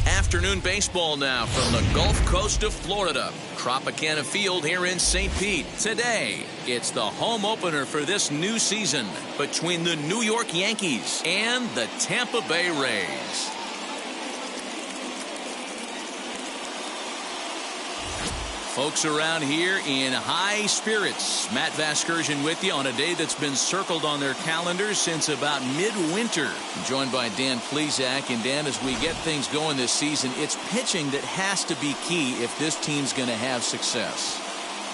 Afternoon baseball now from the Gulf Coast of Florida. Tropicana Field here in St. Pete. Today, it's the home opener for this new season between the New York Yankees and the Tampa Bay Rays. Folks around here in high spirits. Matt Vasgersian with you on a day that's been circled on their calendars since about midwinter. Joined by Dan Plesac. And Dan, as we get things going this season, it's pitching that has to be key if this team's going to have success.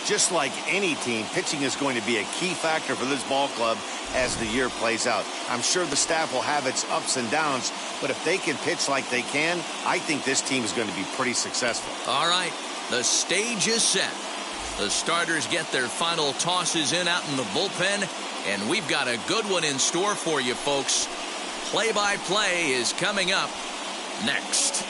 Just like any team, pitching is going to be a key factor for this ball club as the year plays out. I'm sure the staff will have its ups and downs, but if they can pitch like they can, I think this team is going to be pretty successful. All right. The stage is set. The starters get their final tosses in out in the bullpen, and we've got a good one in store for you, folks. Play-by-play is coming up next.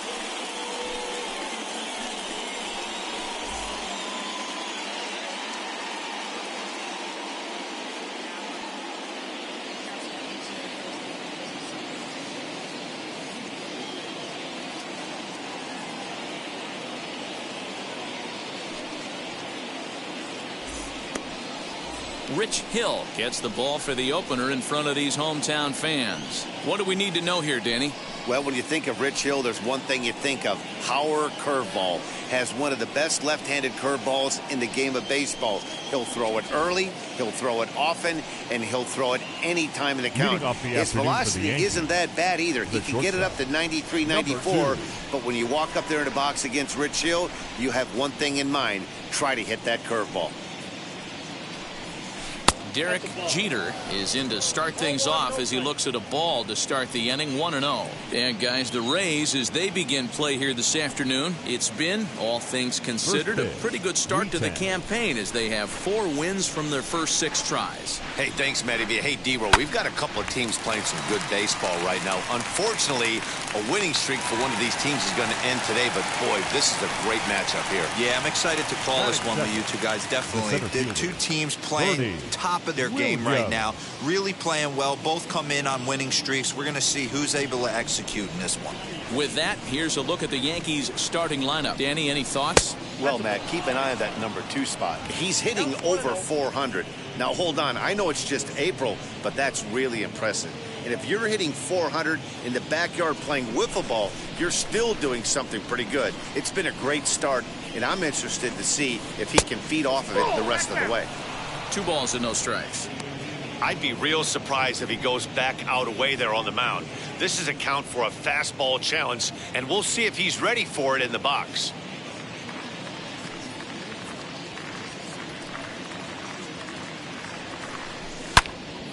Rich Hill gets the ball for the opener in front of these hometown fans. What do we need to know here, Danny? Well, when you think of Rich Hill, there's one thing you think of. Power curveball. Has one of the best left-handed curveballs in the game of baseball. He'll throw it early, he'll throw it often, and he'll throw it any time in the count. His velocity isn't that bad either. He can get it up to 93, 94, but when you walk up there in the box against Rich Hill, you have one thing in mind. Try to hit that curveball. Derek Jeter is in to start things off as he looks at a ball to start the inning. 1-0. And guys, the Rays, as they begin play here this afternoon, it's been, all things considered, a pretty good start to the campaign as they have 4 wins from their first 6 tries. Hey, thanks, Matty. Hey, D-Roll, we've got a couple of teams playing some good baseball right now. Unfortunately, a winning streak for one of these teams is going to end today, but boy, this is a great matchup here. Yeah, I'm excited to call this one with you two guys. Definitely. The two teams playing top of their game right now, really playing well. Both come in on winning streaks. We're going to see who's able to execute in this one. With that, here's a look at the Yankees starting lineup. Danny, any thoughts? Well, Matt, keep an eye on that number 2 spot. He's hitting over 400. Now, hold on. I know it's just April, but that's really impressive. And if you're hitting 400 in the backyard playing wiffle ball, you're still doing something pretty good. It's been a great start, and I'm interested to see if he can feed off of it the rest of the way. 2 balls and no strikes. I'd be real surprised if he goes back out away there on the mound. This is a count for a fastball challenge, and we'll see if he's ready for it in the box.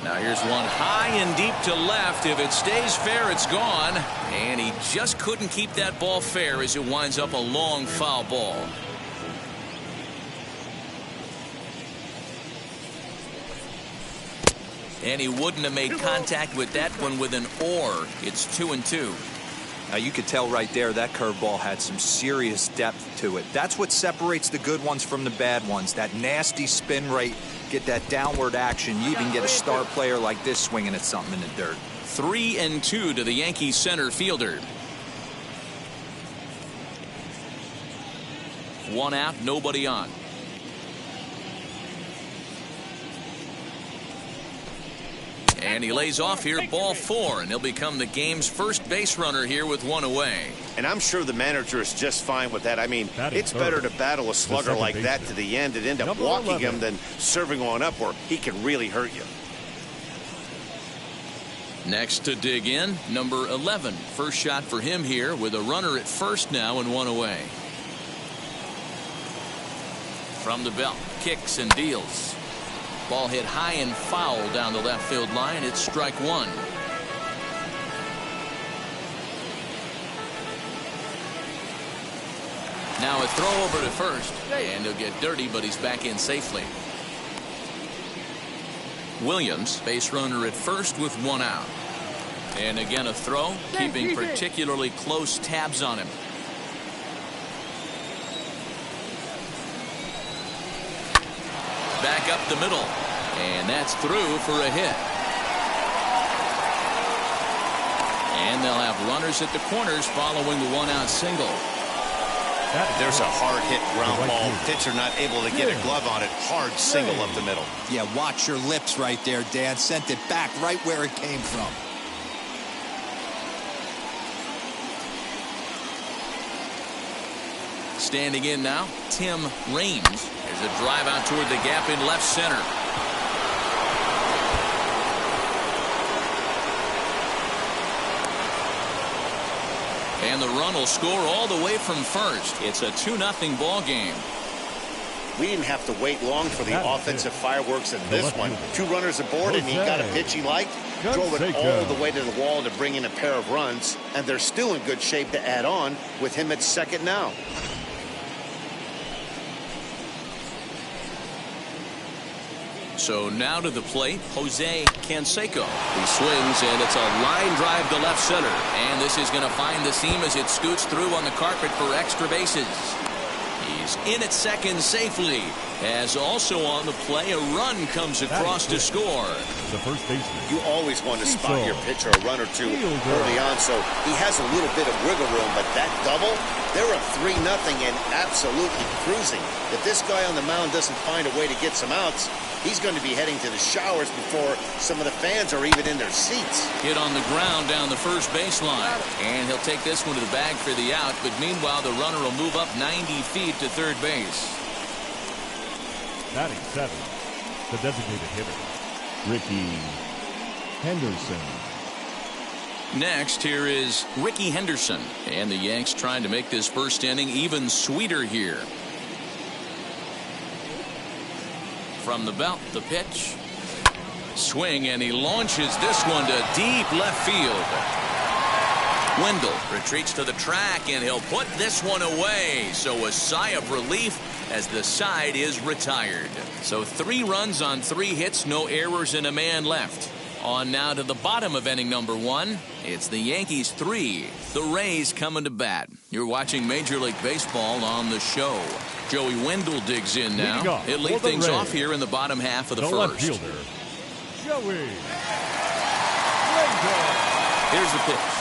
Now here's one high and deep to left. If it stays fair, it's gone. And he just couldn't keep that ball fair as it winds up a long foul ball. And he wouldn't have made contact with that one with an or. It's 2-2. Now you could tell right there that curveball had some serious depth to it. That's what separates the good ones from the bad ones. That nasty spin rate, get that downward action. You even get a star player like this swinging at something in the dirt. 3-2 to the Yankees center fielder. 1 out, nobody on. And he lays off here, ball 4, and he'll become the game's first base runner here with 1 away. And I'm sure the manager is just fine with that. I mean, it's better to battle a slugger like that to the end and end up walking him than serving one up where he can really hurt you. Next to dig in, number 11. First shot for him here with a runner at first now and 1 away. From the belt, kicks and deals. Ball hit high and foul down the left field line. It's strike one. Now a throw over to first, and he'll get dirty, but he's back in safely. Williams, base runner at first with one out. And again a throw, keeping particularly close tabs on him. Back up the middle, and that's through for a hit. And they'll have runners at the corners following the one-out single. There's a hard hit ground ball. Pitcher not able to get a glove on it. Hard single up the middle. Yeah, watch your lips right there, Dan. Sent it back right where it came from. Standing in now, Tim Raines. There's a drive out toward the gap in left center. And the run will score all the way from first. It's a 2-0 ball game. We didn't have to wait long for the offensive fireworks in this one. 2 runners aboard, and he got a pitch he liked. Drove it all the way to the wall to bring in a pair of runs. And they're still in good shape to add on with him at second now. So now to the plate, Jose Canseco. He swings, and it's a line drive to left center. And this is going to find the seam as it scoots through on the carpet for extra bases. He's in at second safely. As also on the play, a run comes across to score. The first baseman. You always want to spot your pitcher a run or two early on, so he has a little bit of wiggle room. But that double, they're up 3-0 and absolutely cruising. If this guy on the mound doesn't find a way to get some outs, he's going to be heading to the showers before some of the fans are even in their seats. Hit on the ground down the first baseline. And he'll take this one to the bag for the out. But meanwhile, the runner will move up 90 feet to third base. Batting 7, the designated hitter, Ricky Henderson. Next, here is Ricky Henderson. And the Yanks trying to make this first inning even sweeter here. From the belt, the pitch. Swing, and he launches this one to deep left field. Wendell retreats to the track, and he'll put this one away. So a sigh of relief as the side is retired. So 3 runs on 3 hits, no errors, and a man left. On now to the bottom of inning number 1. It's the Yankees 3, the Rays coming to bat. You're watching Major League Baseball on the show. Joey Wendell digs in now. He'll lead things off here in the bottom half of the first. Left fielder, Joey Wendell. Here's the pitch.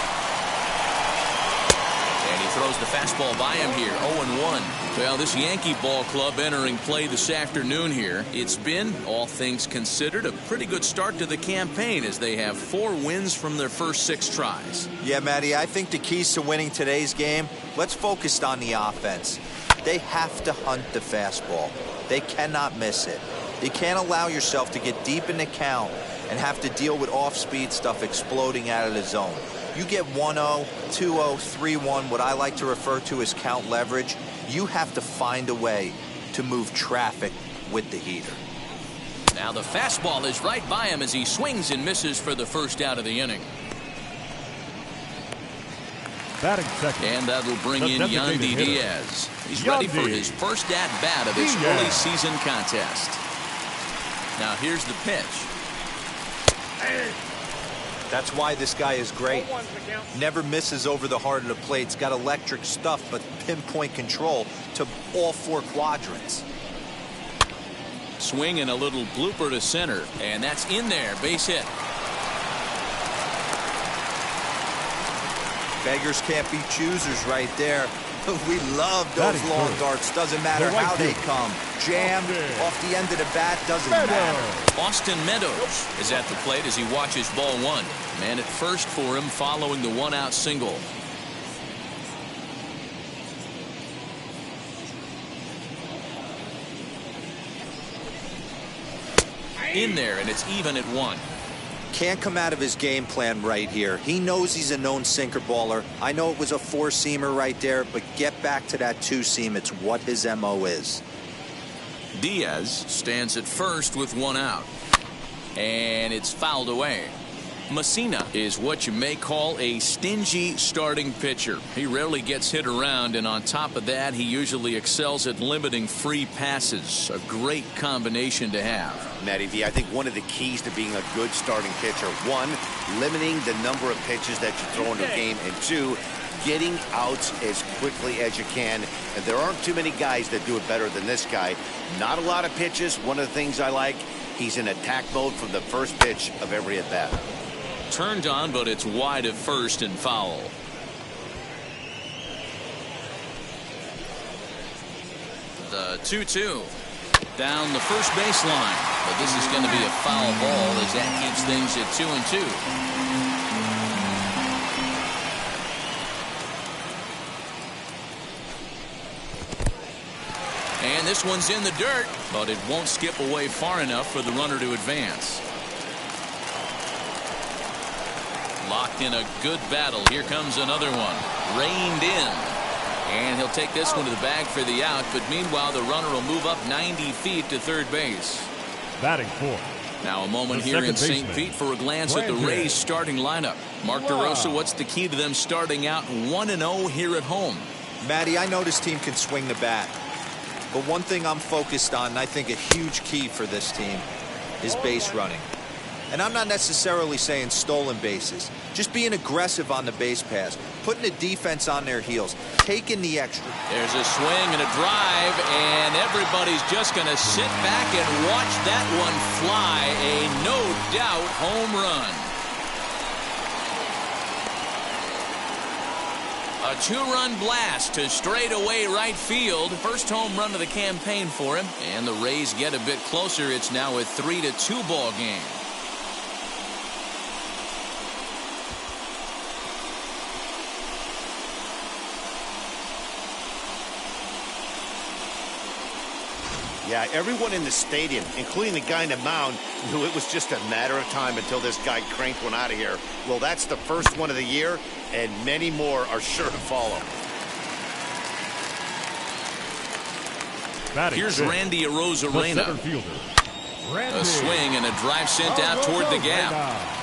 And he throws the fastball by him here, 0-1. Well, this Yankee ball club entering play this afternoon here. It's been, all things considered, a pretty good start to the campaign as they have 4 wins from their first 6 tries. Yeah, Matty, I think the keys to winning today's game, let's focus on the offense. They have to hunt the fastball. They cannot miss it. You can't allow yourself to get deep in the count and have to deal with off-speed stuff exploding out of the zone. You get 1-0, 2-0, 3-1, what I like to refer to as count leverage. You have to find a way to move traffic with the heater. Now the fastball is right by him as he swings and misses for the first out of the inning. Batting second. And that'll bring in Yandy Diaz. He's ready for his first at-bat of this early season contest. Now here's the pitch. That's why this guy is great. Never misses over the heart of the plate. He's got electric stuff, but pinpoint control to all 4 quadrants. Swing and a little blooper to center, and that's in there. Base hit. Beggars can't be choosers right there. We love those long darts. Doesn't matter how they come. Jammed off the end of the bat, doesn't matter. Austin Meadows is at the plate as he watches ball 1. Man at first for him following the 1-out single. In there, and it's even at 1. Can't come out of his game plan right here. He knows he's a known sinker baller. I know it was a 4-seamer right there, but get back to that 2-seam. It's what his MO is. Diaz stands at first with one out. And it's fouled away. Messina is what you may call a stingy starting pitcher. He rarely gets hit around, and on top of that, he usually excels at limiting free passes. A great combination to have. Matty V, I think one of the keys to being a good starting pitcher, one, limiting the number of pitches that you throw into a game, and two, getting outs as quickly as you can. And there aren't too many guys that do it better than this guy. Not a lot of pitches. One of the things I like, he's in attack mode from the first pitch of every at-bat. Turned on, but it's wide at first and foul. The 2-2 down the first baseline, but this is going to be a foul ball as that keeps things at 2-2. And this one's in the dirt, but it won't skip away far enough for the runner to advance. Locked in a good battle. Here comes another one. Reined in. And he'll take this one to the bag for the out, but meanwhile the runner will move up 90 feet to third base. Batting fourth. Now a moment here in St. Pete for a glance at the Rays starting lineup. Mark DeRosa, what's the key to them starting out 1-0 here at home? Matty, I know this team can swing the bat. But one thing I'm focused on, and I think a huge key for this team, is base running. And I'm not necessarily saying stolen bases. Just being aggressive on the base pass. Putting the defense on their heels. Taking the extra. There's a swing and a drive, and everybody's just going to sit back and watch that one fly. A no-doubt home run. A two-run blast to straightaway right field. First home run of the campaign for him. And the Rays get a bit closer. It's now a 3-2 ball game. Yeah, everyone in the stadium, including the guy in the mound, knew it was just a matter of time until this guy cranked one out of here. Well, that's the first one of the year, and many more are sure to follow. Here's Randy Arozarena. A swing and a drive sent out toward the gap.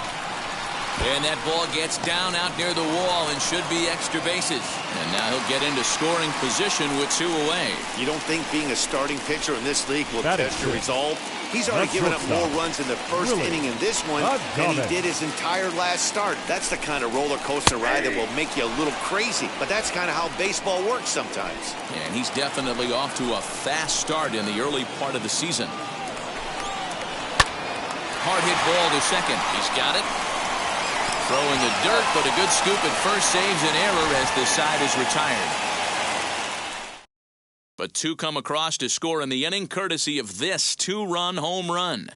And that ball gets down out near the wall and should be extra bases. And now he'll get into scoring position with two away. You don't think being a starting pitcher in this league will test your resolve? He's already given up more runs in the first inning in this one than he did his entire last start. That's the kind of roller coaster ride that will make you a little crazy. But that's kind of how baseball works sometimes. And he's definitely off to a fast start in the early part of the season. Hard hit ball to second. He's got it. Throw in the dirt, but a good scoop at first saves an error as the side is retired. But two come across to score in the inning, courtesy of this two-run home run.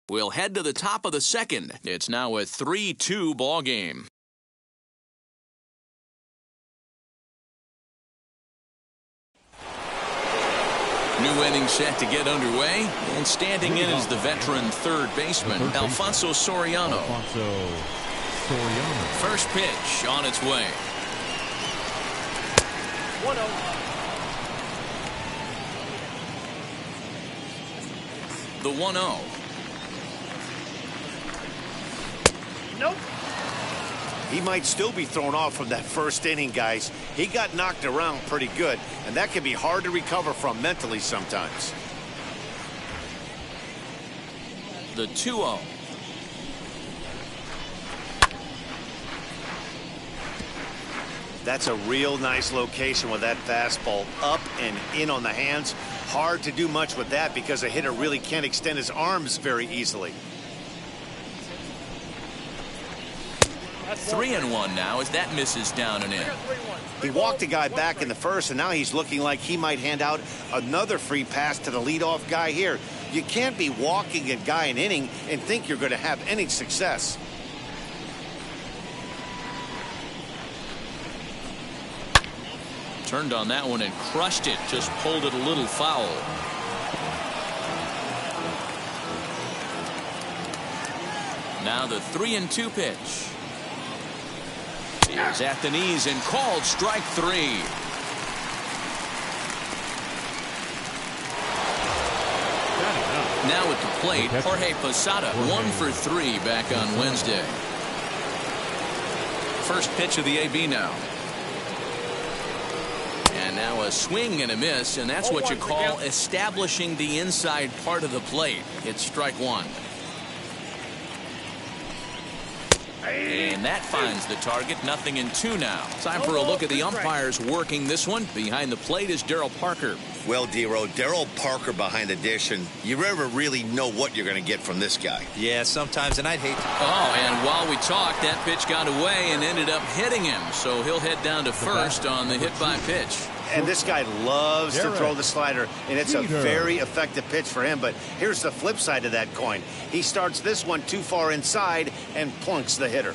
We'll head to the top of the second. It's now a 3-2 ball game. New inning set to get underway, and standing in is the veteran third baseman, Alfonso Soriano. First pitch on its way. 1-0. The 1-0. Nope. He might still be thrown off from that first inning, guys. He got knocked around pretty good, and that can be hard to recover from mentally sometimes. The 2-0. That's a real nice location with that fastball up and in on the hands. Hard to do much with that because a hitter really can't extend his arms very easily. 3-1 now as that misses down and in. He walked a guy back in the first, and now he's looking like he might hand out another free pass to the leadoff guy here. You can't be walking a guy an inning and think you're going to have any success. Turned on that one and crushed it. Just pulled it a little foul. Now the 3-2 pitch. Is at the knees and called strike three. Now at the plate, Jorge Posada, 1 for 3 back on Wednesday. First pitch of the AB now. And now a swing and a miss, and that's what you call establishing the inside part of the plate. It's strike 1. And that finds the target. 0-2 now. Time for a look at the umpires working this one. Behind the plate is Darryl Parker. Well, D-Row, Darryl Parker behind the dish, and you never really know what you're going to get from this guy. Yeah, sometimes, and I'd hate to. Oh, and while we talked, that pitch got away and ended up hitting him. So he'll head down to first on the hit by pitch. And this guy loves to throw the slider, and it's a very effective pitch for him. But here's the flip side of that coin. He starts this one too far inside and plunks the hitter.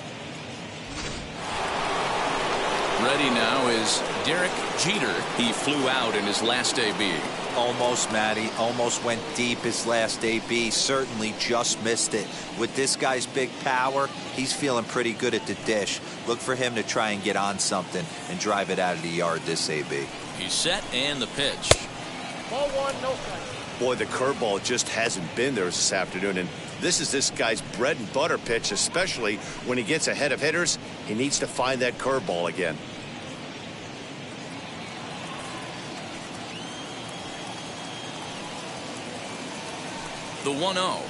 Ready now is Derek Jeter. He flew out in his last AB. Almost, Matty. Almost went deep his last AB. Certainly just missed it. With this guy's big power, he's feeling pretty good at the dish. Look for him to try and get on something and drive it out of the yard this AB. He's set, and the pitch. Ball 1, no strike. Boy, the curveball just hasn't been there this afternoon, and this is this guy's bread and butter pitch, especially when he gets ahead of hitters. He needs to find that curveball again. The 1-0.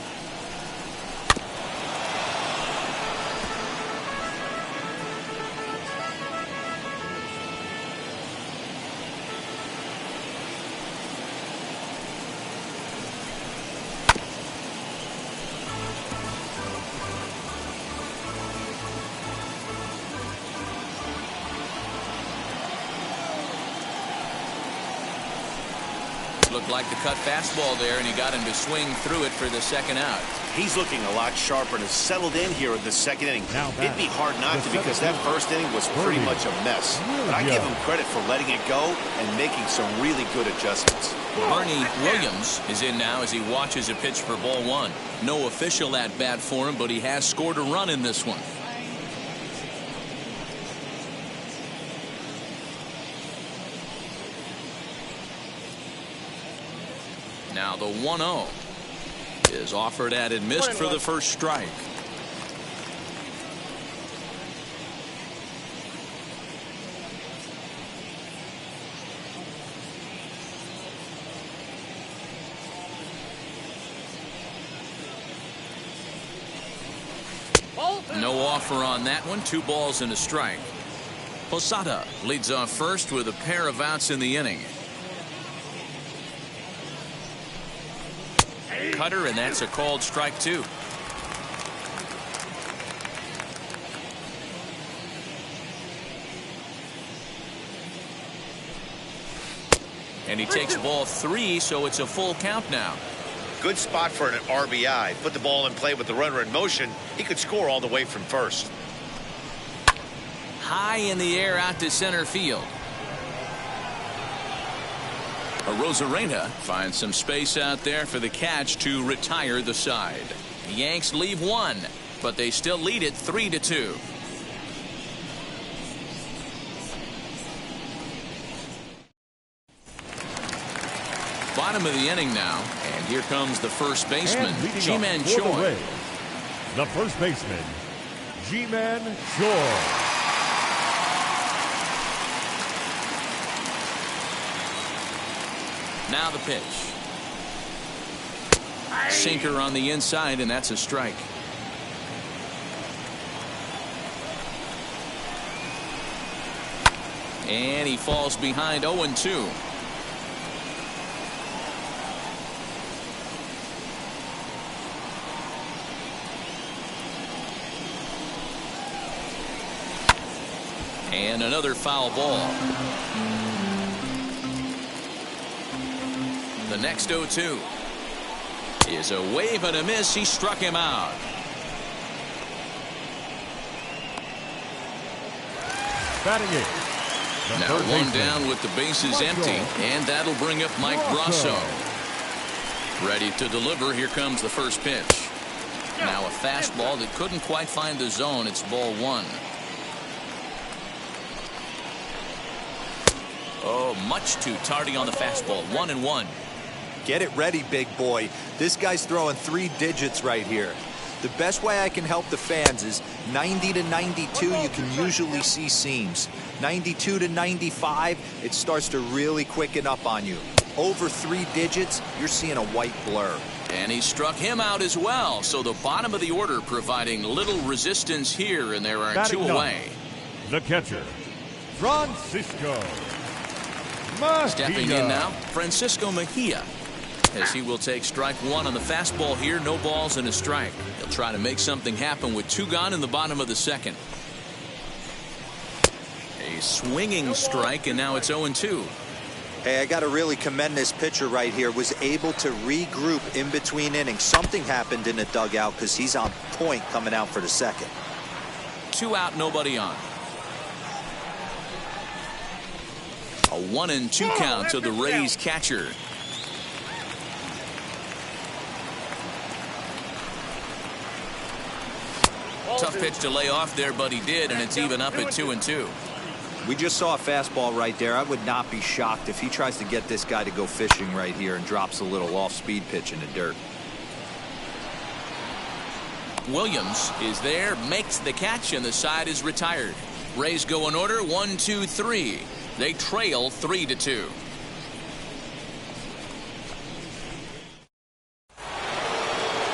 Looked like the cut fastball there, and he got him to swing through it for the second out. He's looking a lot sharper and has settled in here in the second inning. It'd be hard not to, because that first inning was pretty much a mess. But I give him credit for letting it go and making some really good adjustments. Bernie Williams is in now as he watches a pitch for ball 1. No official at bat for him, but he has scored a run in this one. Now the 1-0 is offered at and missed for the first strike. No offer on that one. 2 balls and a strike. Posada leads off first with a pair of outs in the inning. Cutter, and that's a called strike 2. And he takes ball 3, so it's a full count now. Good spot for an RBI. Put the ball in play with the runner in motion. He could score all the way from first. High in the air out to center field. Rosarena finds some space out there for the catch to retire the side. The Yanks leave 1, but they still lead it 3-2. Bottom of the inning now, and here comes the first baseman, Ji-Man Choi. The first baseman, Ji-Man Choi. Now the pitch. Sinker on the inside, and that's a strike. And he falls behind 0-2. And another foul ball. The next 0-2 is a wave and a miss. He struck him out. Batting it. Now 1 down with the bases empty, and that'll bring up Mike Brasso. Ready to deliver. Here comes the first pitch. Now a fastball that couldn't quite find the zone. It's ball 1. Oh, much too tardy on the fastball. 1-1. Get it ready, big boy. This guy's throwing 3 digits right here. The best way I can help the fans is 90 to 92, you can usually see seams. 92 to 95, it starts to really quicken up on you. Over 3 digits, you're seeing a white blur. And he struck him out as well. So the bottom of the order providing little resistance here, and there are Batting 2 away. The catcher, Francisco Mejia. Stepping in now, Francisco Mejia, as he will take strike 1 on the fastball here. No balls and a strike. He'll try to make something happen with 2 gone in the bottom of the second. A swinging strike, and now it's 0-2. Hey, I got to really commend this pitcher right here. Was able to regroup in between innings. Something happened in the dugout because he's on point coming out for the second. 2 out, nobody on. A 1-2 count to the Rays catcher. Tough pitch to lay off there, but he did, and it's even up at 2-2. We just saw a fastball right there. I would not be shocked if he tries to get this guy to go fishing right here and drops a little off-speed pitch in the dirt. Williams is there, makes the catch, and the side is retired. Rays go in order, 1, 2, 3. They trail 3-2.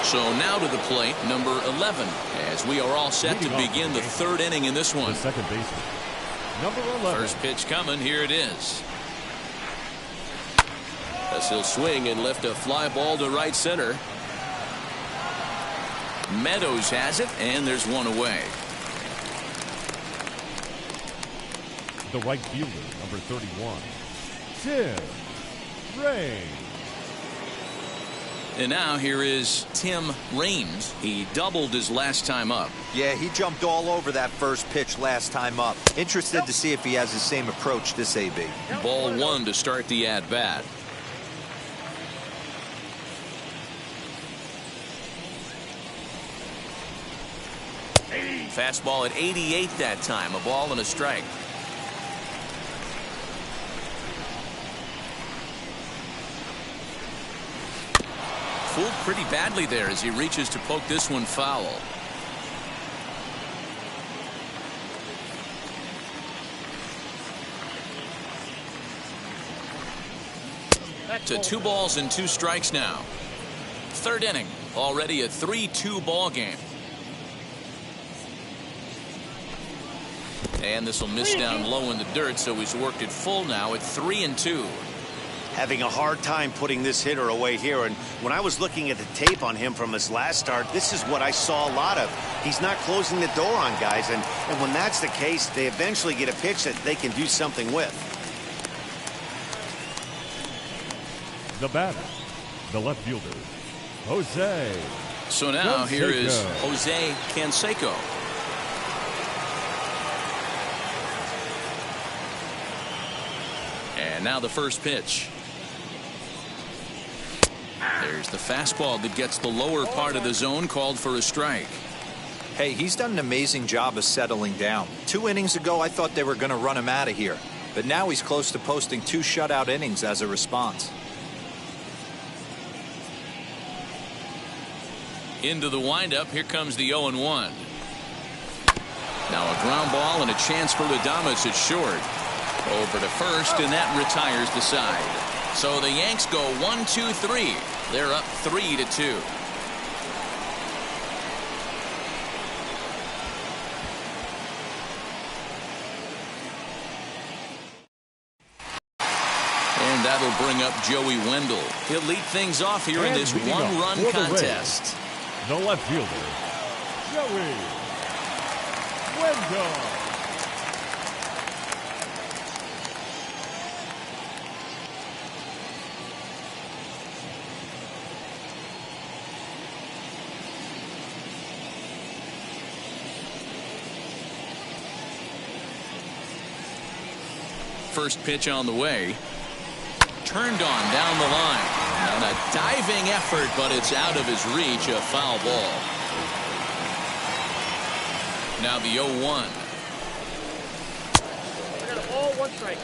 So now to the plate, number 11, as we are all set to begin the 3rd inning in this one. The second baseman, number 11. First pitch coming, here it is. As he'll swing and lift a fly ball to right center. Meadows has it, and there's 1 away. The right fielder, number 31, Tim Raines. And now here is Tim Raines. He doubled his last time up. Yeah, he jumped all over that first pitch last time up. Interested to see if he has the same approach this AB. Ball 1 to start the at-bat. Fastball at 88 that time. A ball and a strike. Fooled pretty badly there as he reaches to poke this one foul. To 2 balls and 2 strikes now. 3rd inning, already a 3-2 ball game. And this will miss down low in the dirt, so he's worked it full now at 3-2. Having a hard time putting this hitter away here, and when I was looking at the tape on him from his last start, this is what I saw a lot of. He's not closing the door on guys, and when that's the case, they eventually get a pitch that they can do something with. The batter, the left fielder, Jose. So now here is Jose Canseco. And now the first pitch. There's the fastball that gets the lower part of the zone, called for a strike. Hey, he's done an amazing job of settling down. 2 innings ago, I thought they were going to run him out of here. But now he's close to posting 2 shutout innings as a response. Into the windup. Here comes the 0-1. Now a ground ball and a chance for Adames at short. Over to first, and that retires the side. So the Yanks go 1-2-3. They're up 3-2. And that'll bring up Joey Wendell. He'll lead things off here in this 1-run contest. The left fielder, Joey Wendell. First pitch on the way. Turned on down the line. And a diving effort, but it's out of his reach. A foul ball. Now the 0-1. We got a ball, 1 strike.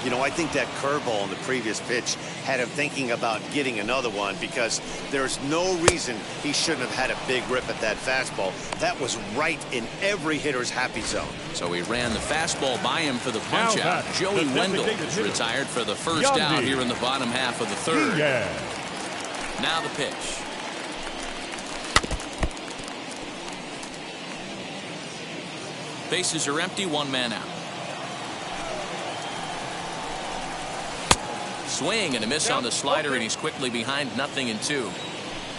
You know, I think that curveball in the previous pitch had him thinking about getting another one, because there's no reason he shouldn't have had a big rip at that fastball. That was right in every hitter's happy zone. So he ran the fastball by him for the punch out. Joey Wendell is retired for the first out here in the bottom half of the third. Now the pitch. Bases are empty, one man out. Swing and a miss on the slider, and he's quickly behind 0-2.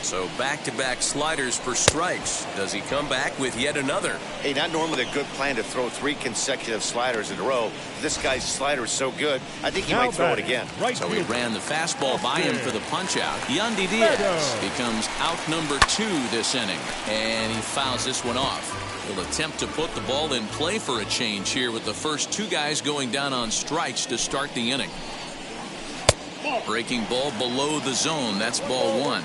So back-to-back sliders for strikes. Does he come back with yet another? Hey, not normally a good plan to throw 3 consecutive sliders in a row. This guy's slider is so good, I think he might throw it again. So he ran the fastball by him for the punch-out. Yandy Diaz becomes out number 2 this inning, and he fouls this one off. He'll attempt to put the ball in play for a change here, with the first 2 guys going down on strikes to start the inning. Breaking ball below the zone. That's ball 1.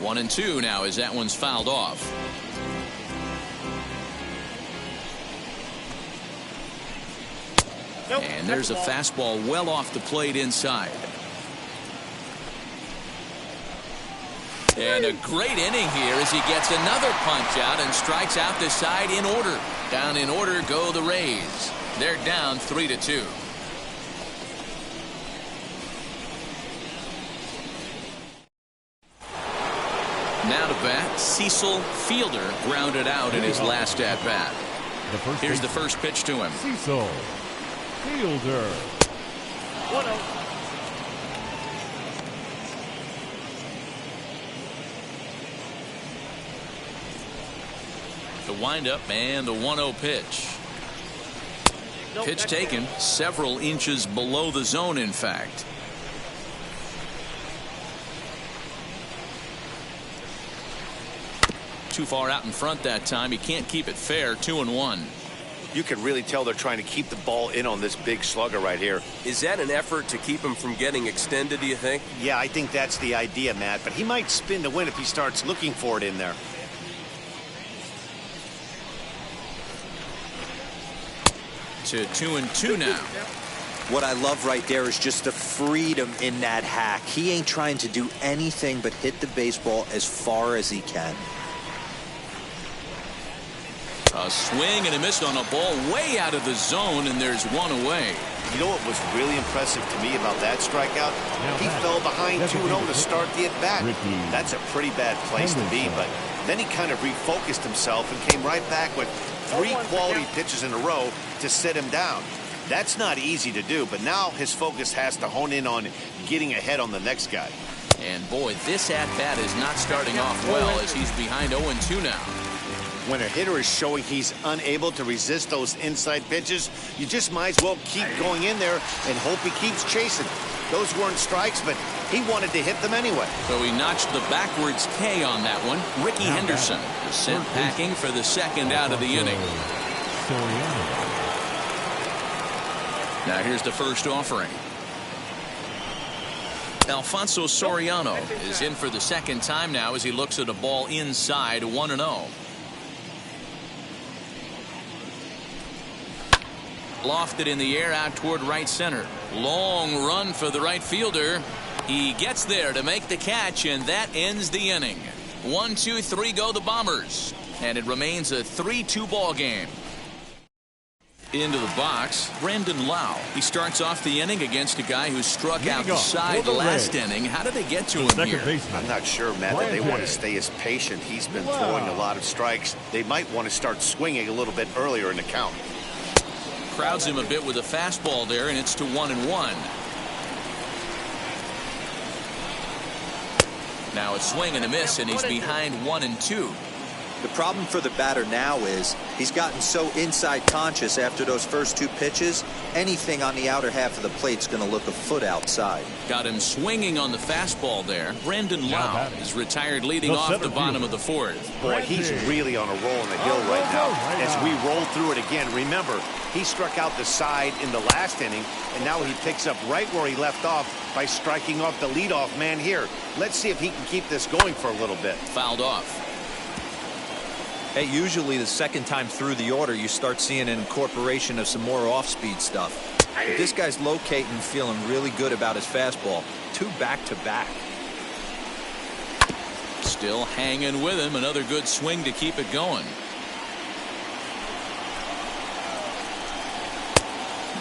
One and 2 now as that one's fouled off. And there's a fastball well off the plate inside. And a great inning here as he gets another punch out and strikes out the side in order. Down in order go the Rays. They're down 3-2. Now to bat, Cecil Fielder grounded out in his last at bat. Here's the first pitch to him. Cecil Fielder. 1-0. The windup and the 1-0 pitch. Pitch taken several inches below the zone, in fact. Too far out in front that time. He can't keep it fair. 2-1. You can really tell they're trying to keep the ball in on this big slugger right here. Is that an effort to keep him from getting extended, do you think? Yeah, I think that's the idea, Matt. But he might spin to win if he starts looking for it in there. To 2-2 now. What I love right there is just the freedom in that hack. He ain't trying to do anything but hit the baseball as far as he can. A swing and a miss on a ball way out of the zone, and there's one away. You know what was really impressive to me about that strikeout? He fell behind 2-0 to start the at-bat. That's a pretty bad place to be, but then he kind of refocused himself and came right back with 3 quality pitches in a row to sit him down. That's not easy to do, but now his focus has to hone in on getting ahead on the next guy. And boy, this at-bat is not starting off well as he's behind 0-2 now. When a hitter is showing he's unable to resist those inside pitches, you just might as well keep going in there and hope he keeps chasing. Those weren't strikes, but he wanted to hit them anyway. So he notched the backwards K on that one. Ricky Henderson is sent packing for the second out of the inning. Now here's the first offering. Alfonso Soriano is in for the second time now as he looks at a ball inside 1-0. Lofted in the air out toward right center. Long run for the right fielder. He gets there to make the catch, and that ends the inning. 1, 2, 3 go the Bombers, and it remains a 3-2 ball game. Into the box, Brandon Lau. He starts off the inning against a guy who struck out the side last inning. How did they get to him here? I'm not sure, Matt, that they want to stay as patient. He's been throwing a lot of strikes. They might want to start swinging a little bit earlier in the count. Crowds him a bit with a fastball there, and it's to 1-1. Now a swing and a miss, and he's behind 1-2. The problem for the batter now is he's gotten so inside conscious after those first 2 pitches. Anything on the outer half of the plate's going to look a foot outside. Got him swinging on the fastball there. Brandon Lau is retired leading off the bottom of the 4th. Boy, he's really on a roll in the hill right now. As we roll through it again, remember, he struck out the side in the last inning, and now he picks up right where he left off by striking off the leadoff man here. Let's see if he can keep this going for a little bit. Fouled off. Hey, usually the second time through the order, you start seeing an incorporation of some more off-speed stuff. But this guy's locating and feeling really good about his fastball. 2 back-to-back. Still hanging with him. Another good swing to keep it going.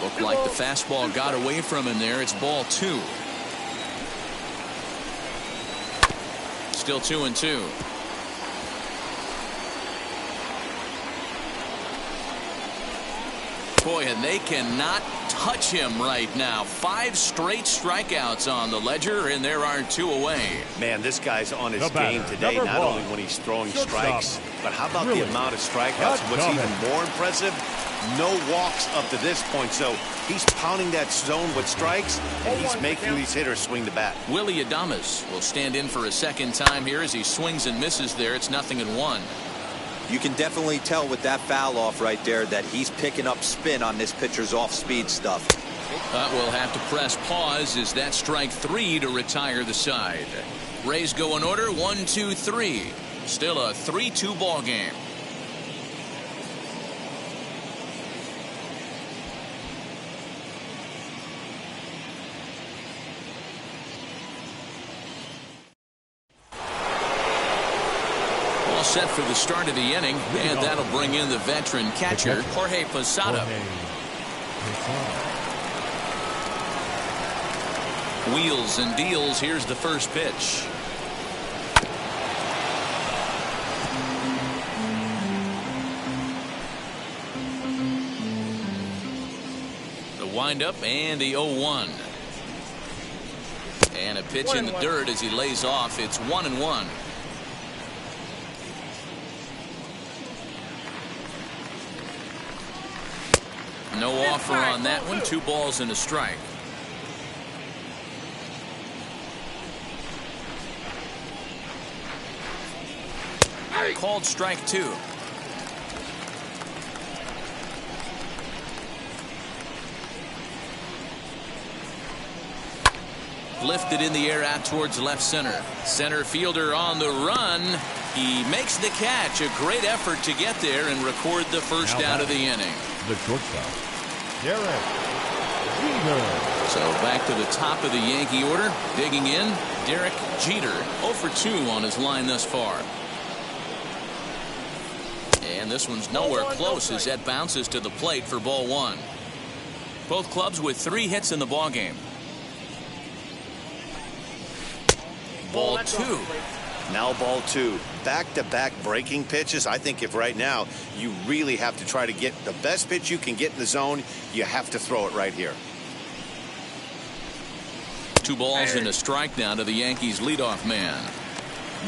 Looked like the fastball got away from him there. It's ball 2. Still 2-2. Boy, and they cannot touch him right now. 5 straight strikeouts on the ledger, and there are 2 away. Man, this guy's on his game today, not only when he's throwing strikes, but how about the amount of strikeouts? What's even more impressive, no walks up to this point. So he's pounding that zone with strikes, and he's making these hitters swing the bat. Willie Adames will stand in for a second time here as he swings and misses there. It's 0-1. You can definitely tell with that foul off right there that he's picking up spin on this pitcher's off-speed stuff. But we'll have to press pause as that strike 3 to retire the side. Rays go in order 1-2-3. Still a 3-2 ball game. Set for the start of the inning, and that'll bring in the veteran catcher Jorge Posada. Wheels and deals. Here's the first pitch. The windup and the 0-1. And a pitch in the dirt as he lays off. It's 1-1. No offer on that one. 2 balls and a strike. Called strike 2. Lifted in the air out towards left center. Center fielder on the run. He makes the catch. A great effort to get there and record the first out of the inning. The shortstop, Derek Jeter. So back to the top of the Yankee order. Digging in, Derek Jeter. 0 for 2 on his line thus far. And this one's nowhere close as that bounces to the plate for ball 1. Both clubs with 3 hits in the ball game. Ball 2. Now ball 2. Back-to-back breaking pitches. I think if right now you really have to try to get the best pitch you can get in the zone, you have to throw it right here. 2 balls and a strike now to the Yankees leadoff man.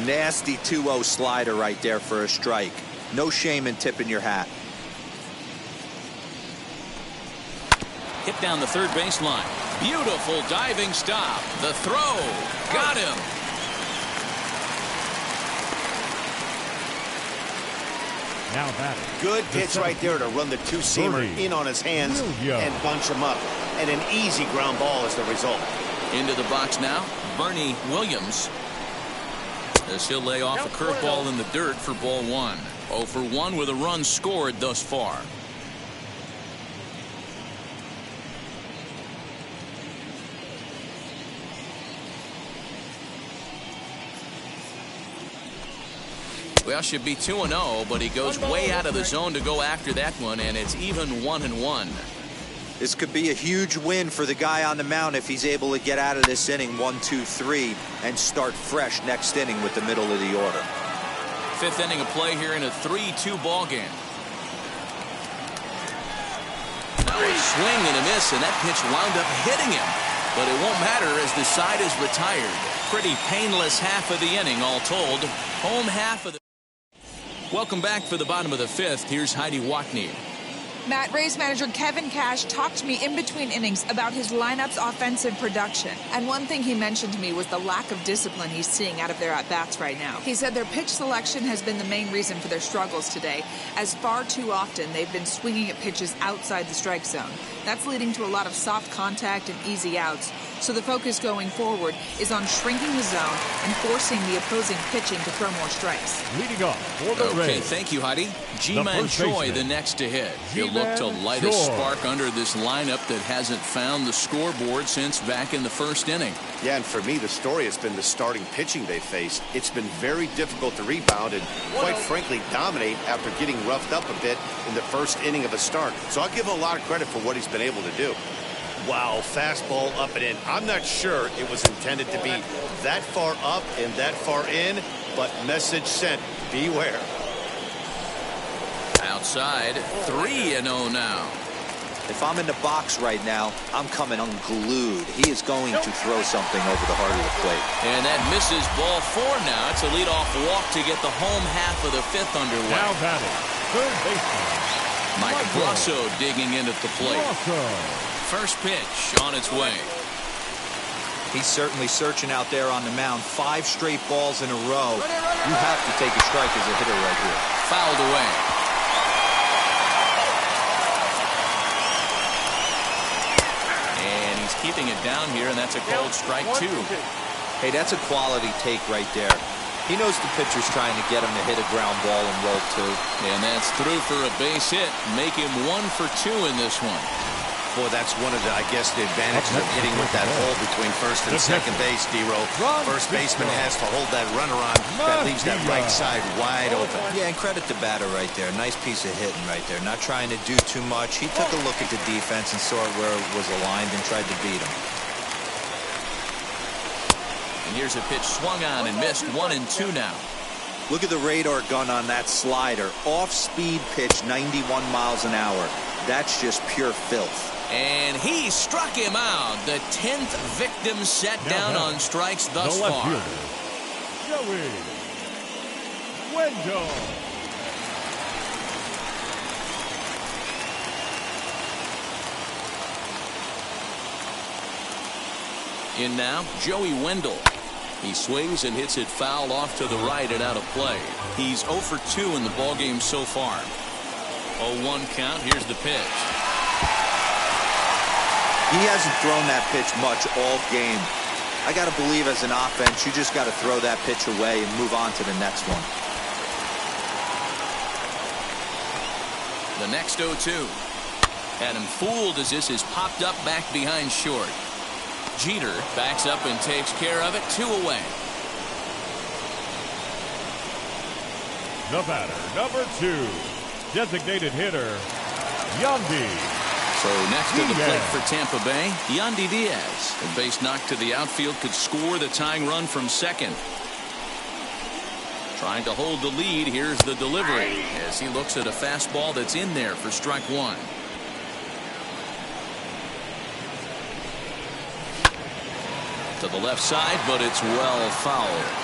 Nasty 2-0 slider right there for a strike. No shame in tipping your hat. Hit down the third baseline. Beautiful diving stop. The throw. Got him. Now batting. Good pitch right there to run the 2-seamer in on his hands and bunch him up. And an easy ground ball is the result. Into the box now, Bernie Williams. As he'll lay off a curveball in the dirt for ball 1. 0 for 1 with a run scored thus far. Well, should be 2-0, but he goes way out of the zone to go after that one, and it's even 1-1. This could be a huge win for the guy on the mound if he's able to get out of this inning 1-2-3 and start fresh next inning with the middle of the order. 5th inning of play here in a 3-2 ball game. Now a swing and a miss, and that pitch wound up hitting him. But it won't matter as the side is retired. Pretty painless half of the inning all told. Home half of the... Welcome back for the bottom of the 5th. Here's Heidi Watney. Matt, Rays manager Kevin Cash talked to me in between innings about his lineup's offensive production. And one thing he mentioned to me was the lack of discipline he's seeing out of their at-bats right now. He said their pitch selection has been the main reason for their struggles today, as far too often they've been swinging at pitches outside the strike zone. That's leading to a lot of soft contact and easy outs, So the focus going forward is on shrinking the zone and forcing the opposing pitching to throw more strikes. Leading off for the Okay, Rays. thank you, Heidi. G-Man Choi, the next to hit. He'll look to light a spark under this lineup that hasn't found the scoreboard since back in the first inning. Yeah, and for me, the story has been the starting pitching they faced. It's been very difficult to rebound and, quite frankly, dominate after getting roughed up a bit in the first inning of a start. So I'll give him a lot of credit for what he's been able to do. Wow, fastball up and in. I'm not sure it was intended to be that far up and that far in, but message sent. Beware. Outside, 3-0 now. If I'm in the box right now, I'm coming unglued. He is going to throw something over the heart of the plate. And that misses ball 4 now. It's a leadoff walk to get the home half of the 5th underway. Now batting, third baseman, Mike Brasso digging in at the plate. First pitch on its way. He's certainly searching out there on the mound. 5 straight balls in a row. You have to take a strike as a hitter right here. Fouled away. And he's keeping it down here, and that's a called strike 2. Hey, that's a quality take right there. He knows the pitcher's trying to get him to hit a ground ball and roll 2. And that's through for a base hit. Make him 1 for 2 in this one. Boy, that's one of the, I guess, the advantages of hitting with that hole between first and second base, D-Row. First baseman has to hold that runner on. That leaves that right side wide open. Yeah, and credit the batter right there. Nice piece of hitting right there. Not trying to do too much. He took a look at the defense and saw where it was aligned and tried to beat him. And here's a pitch swung on and missed. 1-2 now. Look at the radar gun on that slider. Off-speed pitch, 91 miles an hour. That's just pure filth. And he struck him out. The 10th victim set down on strikes thus far. Joey Wendell. In now, Joey Wendell. He swings and hits it foul off to the right and out of play. He's 0 for 2 in the ballgame so far. 0-1 count. Here's the pitch. He hasn't thrown that pitch much all game. I got to believe as an offense, you just got to throw that pitch away and move on to the next one. The next 0-2. Had him fooled as this is popped up back behind short. Jeter backs up and takes care of it. 2 away. The batter, number 2, designated hitter, Yandy. So next to the plate for Tampa Bay, Yandy Diaz. A base knock to the outfield could score the tying run from second. Trying to hold the lead. Here's the delivery as he looks at a fastball that's in there for strike 1. To the left side, but it's well fouled.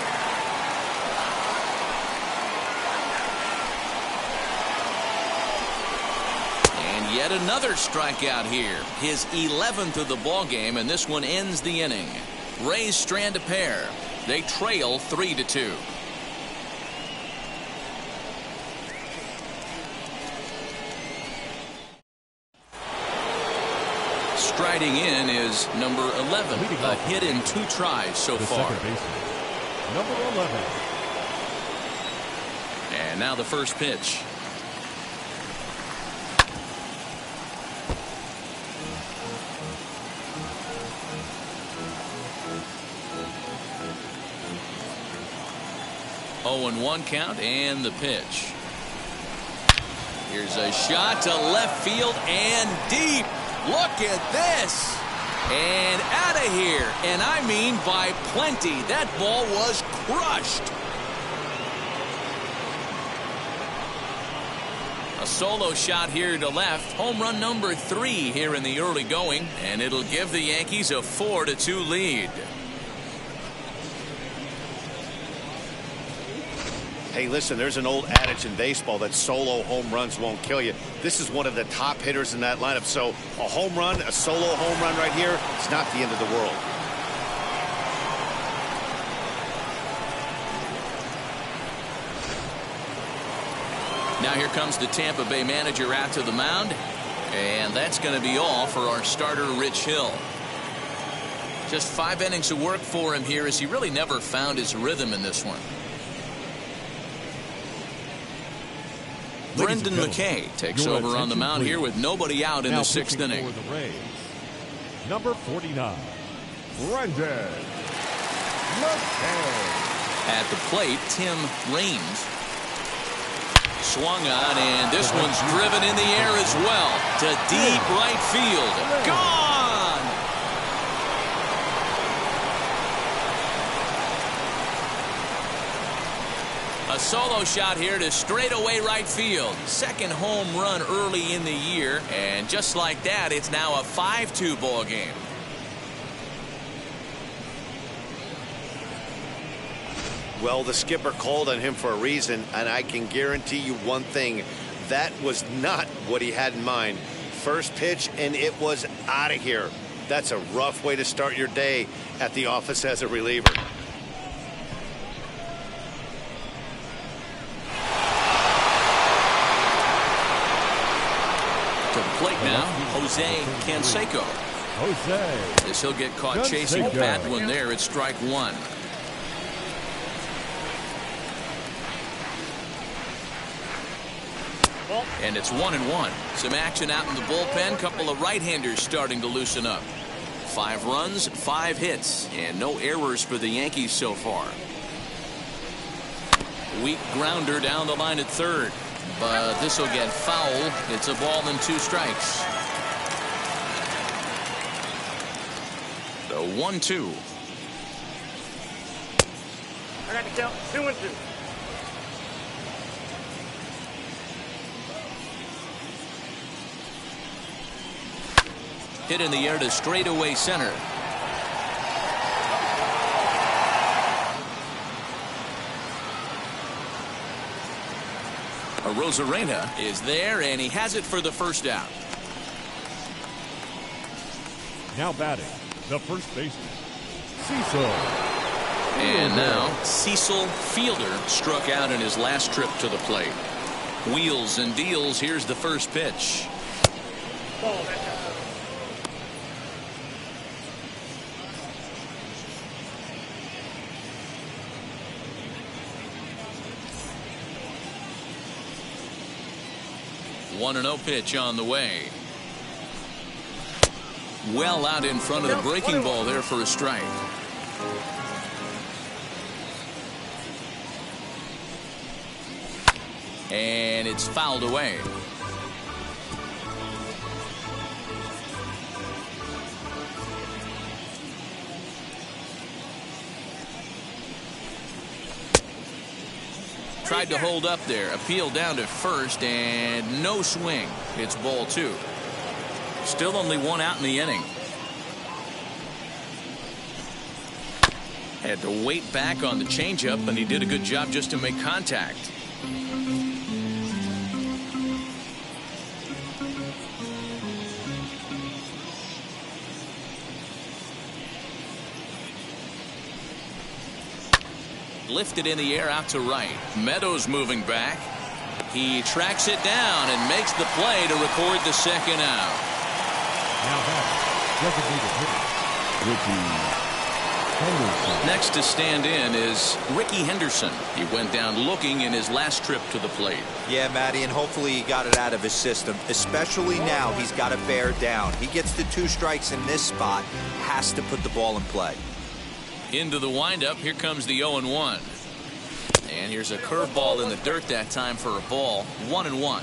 Yet another strikeout here. His 11th of the ball game, and this one ends the inning. Rays strand a pair. They trail 3-2. Striding in is number 11. A hit in 2 tries so far. Number 11. And now the first pitch. Oh, and 1 count and the pitch. Here's a shot to left field and deep. Look at this. And out of here. And I mean by plenty. That ball was crushed. A solo shot here to left. Home run number 3 here in the early going. And it'll give the Yankees a 4-2 lead. Hey, listen, there's an old adage in baseball that solo home runs won't kill you. This is one of the top hitters in that lineup. So a home run, a solo home run right here, it's not the end of the world. Now here comes the Tampa Bay manager out to the mound. And that's going to be all for our starter, Rich Hill. Just 5 innings of work for him here as he really never found his rhythm in this one. Brendan McKay takes over on the mound here with nobody out in the 6th inning. For the Rays, number 49, Brendan McKay. At the plate, Tim Raines. Swung on, and this one's driven in the air as well to deep right field. Gone! A solo shot here to straightaway right field. Second home run early in the year, and just like that, it's now a 5-2 ball game. Well, the skipper called on him for a reason, and I can guarantee you one thing. That was not what he had in mind. First pitch, and it was out of here. That's a rough way to start your day at the office as a reliever. To the plate now, Jose Canseco. As he'll get caught chasing a bad one there at strike 1. And it's 1-1. Some action out in the bullpen. Couple of right-handers starting to loosen up. 5 runs, 5 hits, and no errors for the Yankees so far. Weak grounder down the line at third, but this will get foul. It's a ball and 2 strikes. The 1-2. I got to count 2-2. Hit in the air to straightaway center. Rosarena is there, and he has it for the first out. Now batting, the first baseman, Cecil. And now Cecil Fielder struck out in his last trip to the plate. Wheels and deals. Here's the first pitch. Ball. 1-0 pitch on the way. Well out in front of the breaking ball there for a strike. And it's fouled away. Tried to hold up there. Appeal down to first, and no swing. It's ball 2. Still only 1 out in the inning. Had to wait back on the changeup, and he did a good job just to make contact. Lifted in the air out to right. Meadows moving back. He tracks it down and makes the play to record the second out. Now back, designated hitter, Ricky Henderson. Next to stand in is Ricky Henderson. He went down looking in his last trip to the plate. Yeah, Matty, and hopefully he got it out of his system. Especially now, he's got to bear down. He gets the 2 strikes in this spot, has to put the ball in play. Into the windup. Here comes the 0-1. And here's a curveball in the dirt that time for a ball. 1-1.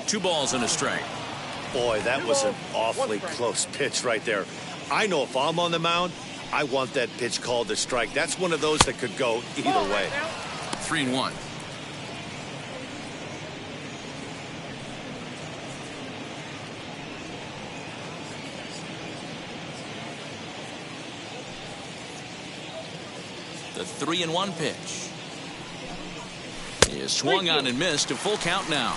Two balls and a strike. Boy, that was an awfully close pitch right there. I know if I'm on the mound, I want that pitch called a strike. That's one of those that could go either way. 3-1. The 3-1 pitch. He is swung on and missed. A full count now.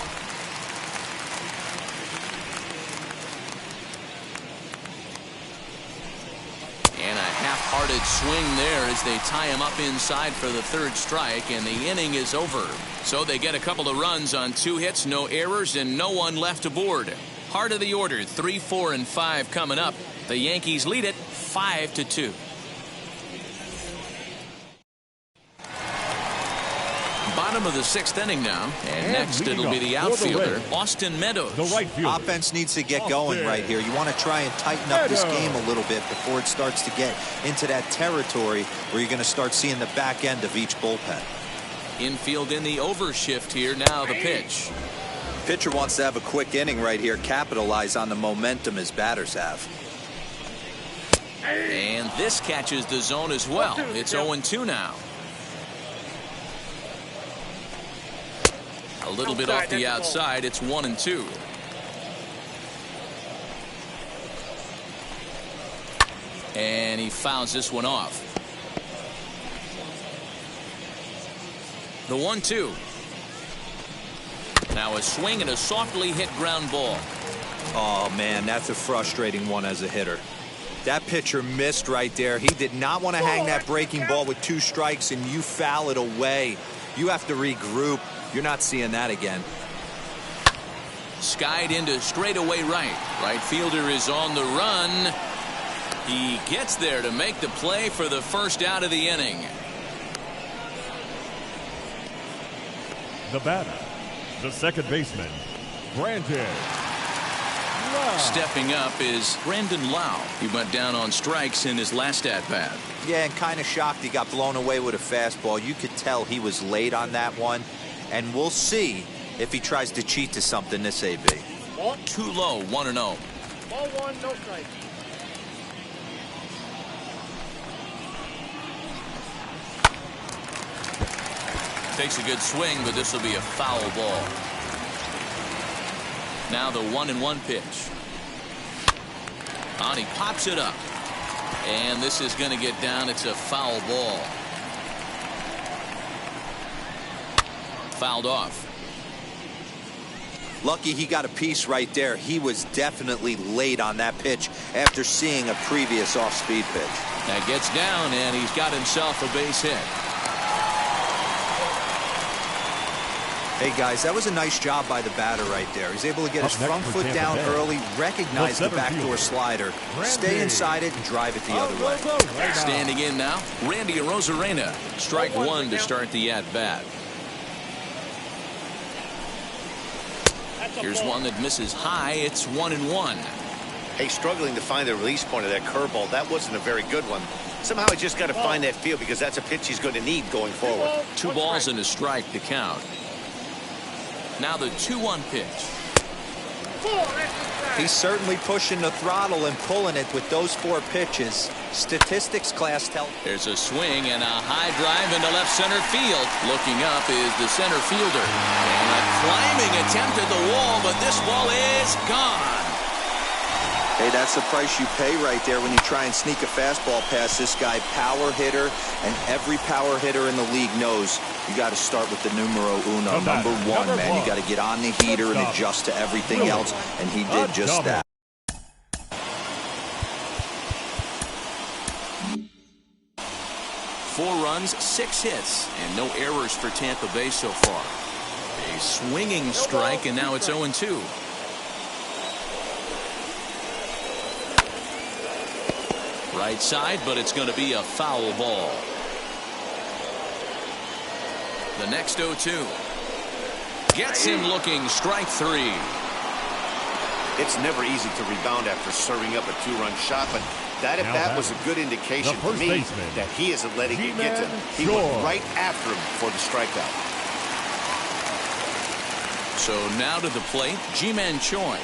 And a half Hearted swing there as they tie him up inside for the third strike, and the inning is over. So they get a couple of runs on 2 hits, no errors, and no one left aboard. Heart of the order, 3, 4, and 5 coming up. The Yankees lead it 5-2. Bottom of the 6th inning now, and next it'll be the outfielder, Austin Meadows. The right fielder. Offense needs to get going right here. You want to try and tighten up this game a little bit before it starts to get into that territory where you're going to start seeing the back end of each bullpen. Infield in the overshift here. Now the pitch. Pitcher wants to have a quick inning right here, capitalize on the momentum his batters have. And this catches the zone as well. It's 0-2 now. A little bit off the outside. It's 1-2. And he fouls this one off. The 1-2. Now a swing and a softly hit ground ball. Oh, man, that's a frustrating one as a hitter. That pitcher missed right there. He did not want to hang that breaking ball with 2 strikes, and you foul it away. You have to regroup. You're not seeing that again. Skied into straightaway right. Right fielder is on the run. He gets there to make the play for the first out of the inning. The batter, the second baseman, Brandon Lau. Stepping up is Brandon Lau. He went down on strikes in his last at-bat. Yeah, and kind of shocked he got blown away with a fastball. You could tell he was late on that one. And we'll see if he tries to cheat to something this AB. Too low, 1-0. Ball 1, no strike. Takes a good swing, but this will be a foul ball. Now the 1-1 pitch. On, he pops it up. And this is going to get down. It's a foul ball. Fouled off. Lucky he got a piece right there. He was definitely late on that pitch after seeing a previous off-speed pitch. That gets down, and he's got himself a base hit. Hey, guys, that was a nice job by the batter right there. He's able to get his front foot down early, recognize the backdoor slider, stay inside it, and drive it the other way. Standing in now, Randy Arozarena. Strike 1 to start the at-bat. Here's one that misses high. It's 1-1. Hey, struggling to find the release point of that curveball. That wasn't a very good one. Somehow he just got to find that feel because that's a pitch he's going to need going forward. 2 balls and a strike to count. Now the 2-1 pitch. He's certainly pushing the throttle and pulling it with those 4 pitches. Statistics class tell. There's a swing and a high drive into left center field. Looking up is the center fielder. And a climbing attempt at the wall, but this ball is gone. Hey, that's the price you pay right there when you try and sneak a fastball past this guy. Power hitter, and every power hitter in the league knows you got to start with the numero uno, number 1, man. You got to get on the heater and adjust to everything else, and he did just that. Four runs, 6 hits, and no errors for Tampa Bay so far. A swinging strike, and now it's 0-2. Right side, but it's going to be a foul ball. The next 0-2. Gets him looking, strike 3. It's never easy to rebound after serving up a 2-run shot, but that at bat was a good indication to me that he isn't letting it get to him. He went right after him for the strikeout. So now to the plate, Ji-Man Choi.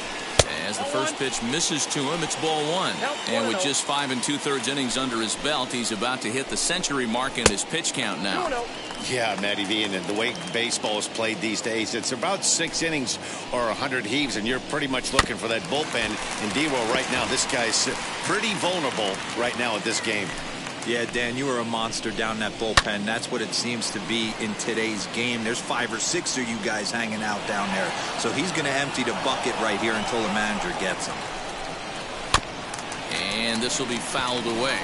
As the first pitch misses to him, it's ball 1. And with just 5 2/3 innings under his belt, he's about to hit the century mark in his pitch count now. Yeah, Matty V, and the way baseball is played these days, it's about 6 innings or 100 heaves, and you're pretty much looking for that bullpen. And D-Roll right now, this guy's pretty vulnerable right now at this game. Yeah, Dan, you were a monster down that bullpen. That's what it seems to be in today's game. There's 5 or 6 of you guys hanging out down there. So he's going to empty the bucket right here until the manager gets him. And this will be fouled away.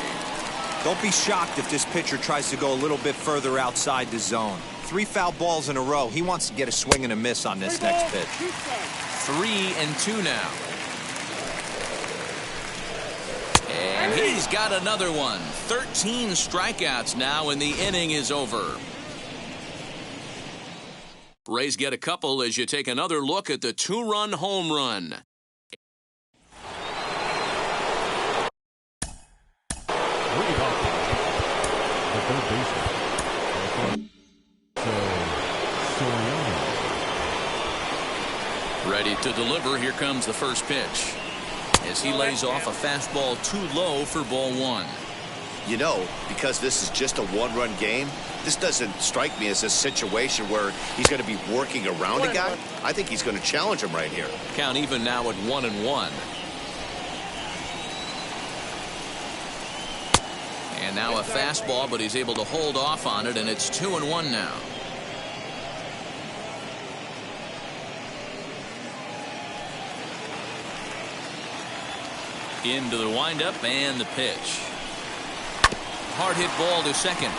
Don't be shocked if this pitcher tries to go a little bit further outside the zone. 3 foul balls in a row. He wants to get a swing and a miss on this next pitch. 3-2 now. And he's got another one. 13 strikeouts now, and the inning is over. Rays get a couple as you take another look at the 2-run home run. Ready to deliver. Here comes the first pitch as he lays off a fastball too low for ball 1. You know, because this is just a 1-run game, this doesn't strike me as a situation where he's going to be working around a guy. I think he's going to challenge him right here. Count even now at 1-1. And now a fastball, but he's able to hold off on it, and it's 2-1 now. Into the windup and the pitch. Hard hit ball to second.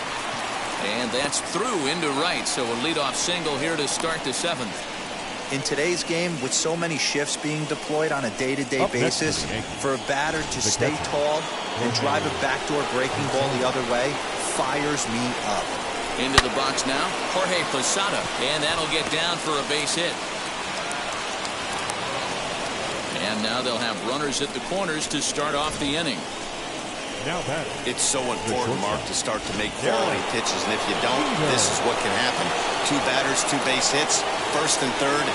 And that's through into right. So a leadoff single here to start the 7th. In today's game, with so many shifts being deployed on a day-to-day basis, for a batter to stay tall and drive a backdoor breaking ball the other way fires me up. Into the box now, Jorge Posada. And that'll get down for a base hit. And now they'll have runners at the corners to start off the inning. Now that it's so important, Mark, to start to make quality pitches, and if you don't, this is what can happen. 2 batters, 2 base hits, first and third,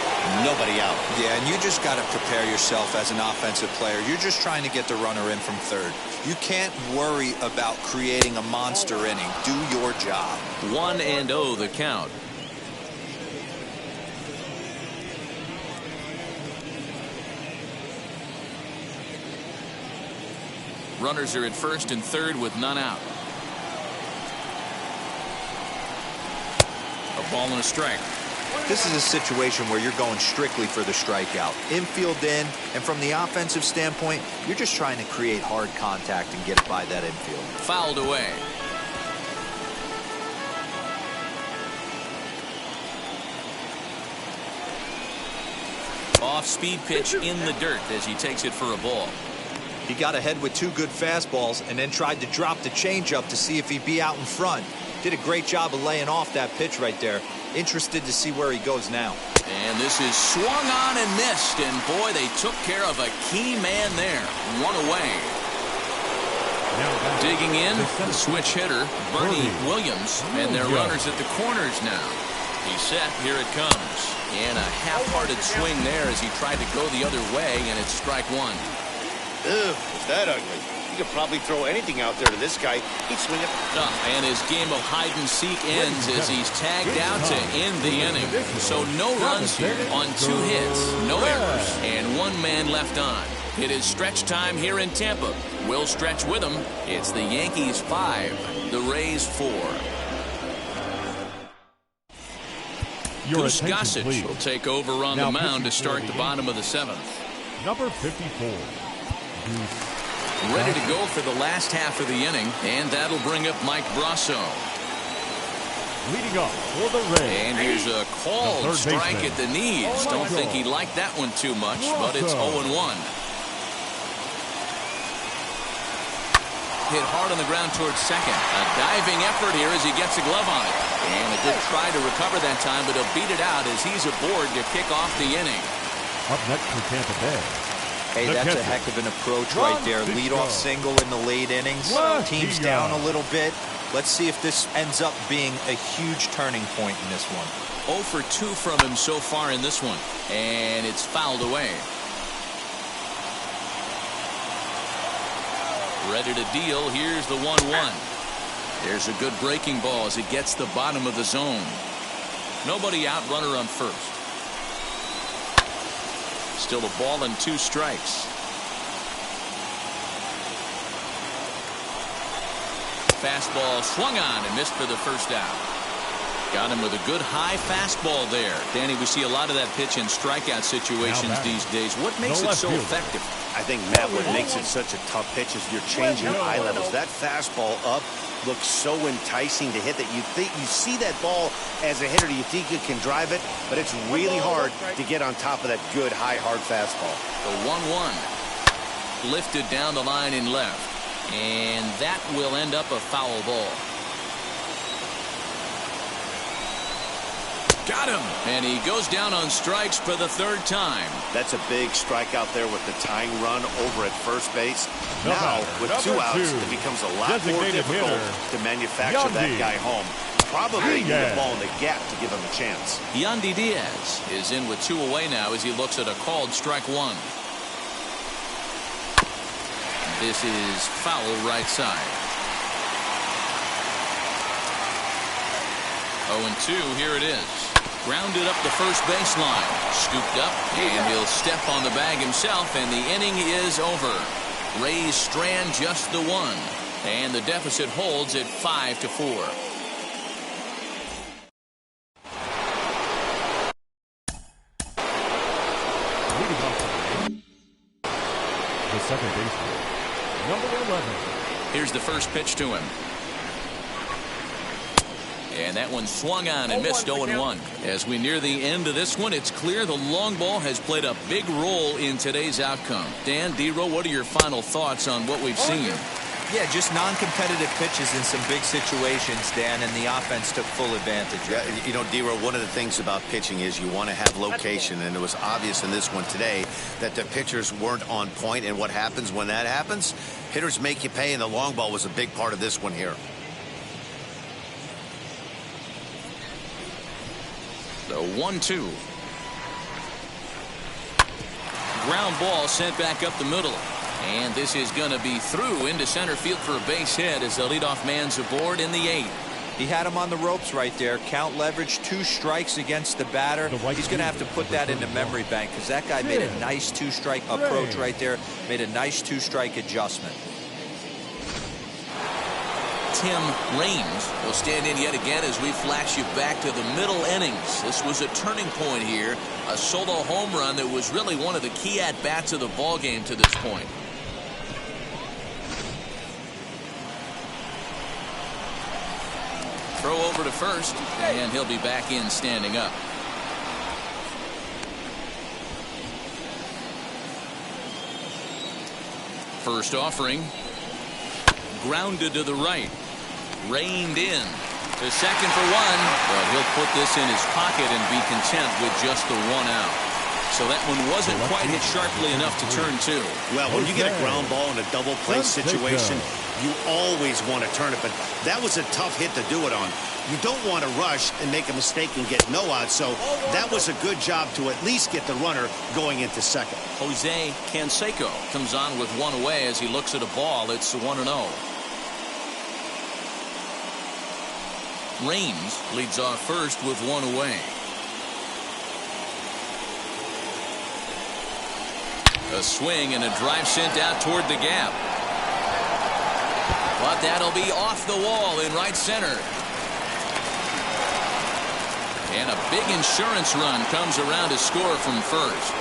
nobody out. Yeah, and you just got to prepare yourself as an offensive player. You're just trying to get the runner in from third. You can't worry about creating a monster inning. Do your job. 1-0 the count. Runners are at first and third with none out. A ball and a strike. This is a situation where you're going strictly for the strikeout. Infield in, and from the offensive standpoint, you're just trying to create hard contact and get it by that infield. Fouled away. Off-speed pitch in the dirt as he takes it for a ball. He got ahead with 2 good fastballs and then tried to drop the changeup to see if he'd be out in front. Did a great job of laying off that pitch right there. Interested to see where he goes now. And this is swung on and missed. And boy, they took care of a key man there. 1 away. Digging in, the switch hitter, Bernie Williams. And their runners at the corners now. He's set. Here it comes. And a half-hearted swing there as he tried to go the other way, and it's strike 1. Ugh, is that ugly? You could probably throw anything out there to this guy. He'd swing it. And his game of hide-and-seek ends as he's tagged out to end the inning. So no runs here on 2 hits, no errors, and 1 man left on. It is stretch time here in Tampa. We'll stretch with them. It's the Yankees 5, the Rays 4. Goose Gossage will take over on the mound to start the bottom of the 7th. Number 54. Ready to go for the last half of the inning, and that'll bring up Mike Brasso. Leading off for the Rays. And here's a called strike at the knees. Don't think he liked that one too much, but it's 0-1. Hit hard on the ground towards second. A diving effort here as he gets a glove on it. And a good try to recover that time, but he'll beat it out as he's aboard to kick off the inning. Up next for Tampa Bay. Hey, that's a heck of an approach right there. Leadoff single in the late innings. Team's down a little bit. Let's see if this ends up being a huge turning point in this one. 0 for 2 from him so far in this one. And it's fouled away. Ready to deal. Here's the 1-1. There's a good breaking ball as it gets the bottom of the zone. Nobody out, runner on first. Still a ball and 2 strikes. Fastball swung on and missed for the first out. Got him with a good high fastball there. Danny, we see a lot of that pitch in strikeout situations these days. What makes it so effective? I think, Matt, what makes it such a tough pitch is you're changing eye levels. That fastball up looks so enticing to hit that you see that ball as a hitter, you think you can drive it, but it's really hard to get on top of that good high hard fastball. The 1-1 lifted down the line in left, and that will end up a foul ball. Got him, and he goes down on strikes for the third time. That's a big strikeout there with the tying run over at first base. Now, with 2 outs, it becomes a lot more difficult to manufacture that guy home. Probably need the ball in the gap to give him a chance. Yandy Diaz is in with 2 away now as he looks at a called strike 1. This is foul right side. 0-2, here it is. Grounded up the first baseline. Scooped up, and he'll step on the bag himself, and the inning is over. Rays strand just the 1, and the deficit holds at 5-4. The second baseman, number 11. Here's the first pitch to him. And that one swung on and missed 0-1. As we near the end of this one, it's clear the long ball has played a big role in today's outcome. Dan, D-Row, what are your final thoughts on what we've seen? Yeah, just non-competitive pitches in some big situations, Dan, and the offense took full advantage. Yeah, you know, D-Row, one of the things about pitching is you want to have location, and it was obvious in this one today that the pitchers weren't on point, and what happens when that happens? Hitters make you pay, and the long ball was a big part of this one here. The 1-2. Ground ball sent back up the middle. And this is going to be through into center field for a base hit as the leadoff man's aboard in the 8th. He had him on the ropes right there. Count leverage, 2 strikes against the batter. He's going to have to put that into memory bank because that guy made a nice 2-strike approach right there. Made a nice 2-strike adjustment. Tim Raines will stand in yet again as we flash you back to the middle innings. This was a turning point here. A solo home run that was really one of the key at-bats of the ball game to this point. Throw over to first, and he'll be back in standing up. First offering. Grounded to the right. Reined in to second for 1, but he'll put this in his pocket and be content with just the 1 out. So that one wasn't quite hit sharply enough to turn 2. Well, when you get a ground ball in a double play situation, you always want to turn it, but that was a tough hit to do it on. You don't want to rush and make a mistake and get no out, so that was a good job to at least get the runner going into second. Jose Canseco comes on with 1 away as he looks at a ball. It's 1-0. Raines leads off first with 1 away. A swing and a drive sent out toward the gap. But that'll be off the wall in right center. And a big insurance run comes around to score from first.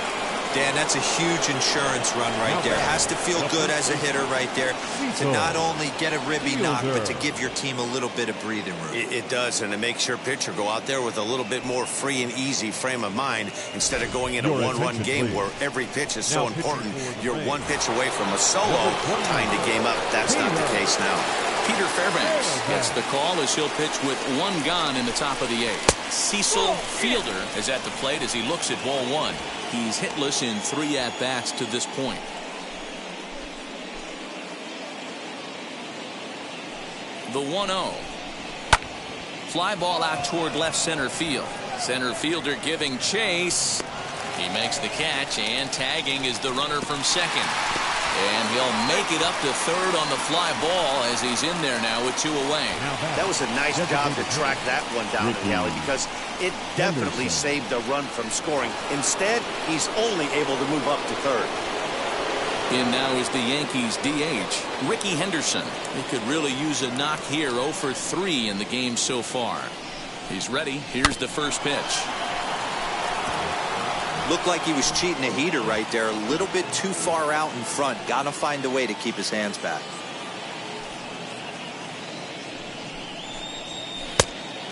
Dan, that's a huge insurance run right there. Has to feel good as a hitter right there to not only get a ribby knock, but to give your team a little bit of breathing room. It does, and it makes your pitcher go out there with a little bit more free and easy frame of mind instead of going in a 1-run game where every pitch is so important. You're 1 pitch away from a solo tying the game up. That's not the case now. Peter Fairbanks gets the call as he'll pitch with 1 gone in the top of the 8th. Cecil Fielder is at the plate as he looks at ball 1. He's hitless in 3 at-bats to this point. The 1-0. Fly ball out toward left center field. Center fielder giving chase. He makes the catch, and tagging is the runner from second. And he'll make it up to third on the fly ball as he's in there now with 2 away. That was a nice job to track that one down in the alley because it definitely saved the run from scoring. Instead, he's only able to move up to third. In now is the Yankees DH, Ricky Henderson. He could really use a knock here. 0 for 3 in the game so far. He's ready. Here's the first pitch. Looked like he was cheating a heater right there. A little bit too far out in front. Got to find a way to keep his hands back.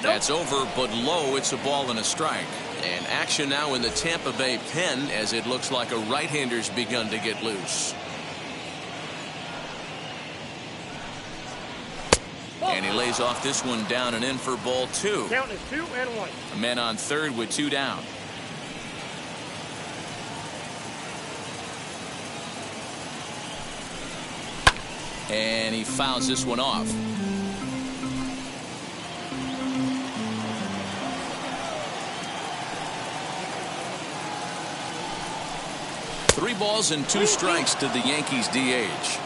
That's over, but low. It's a ball and a strike. And action now in the Tampa Bay pen as it looks like a right-hander's begun to get loose. And he lays off this one down and in for ball 2. Count is 2-1. Men on third with 2 down. And he fouls this one off. Three balls and 2 strikes to the Yankees DH.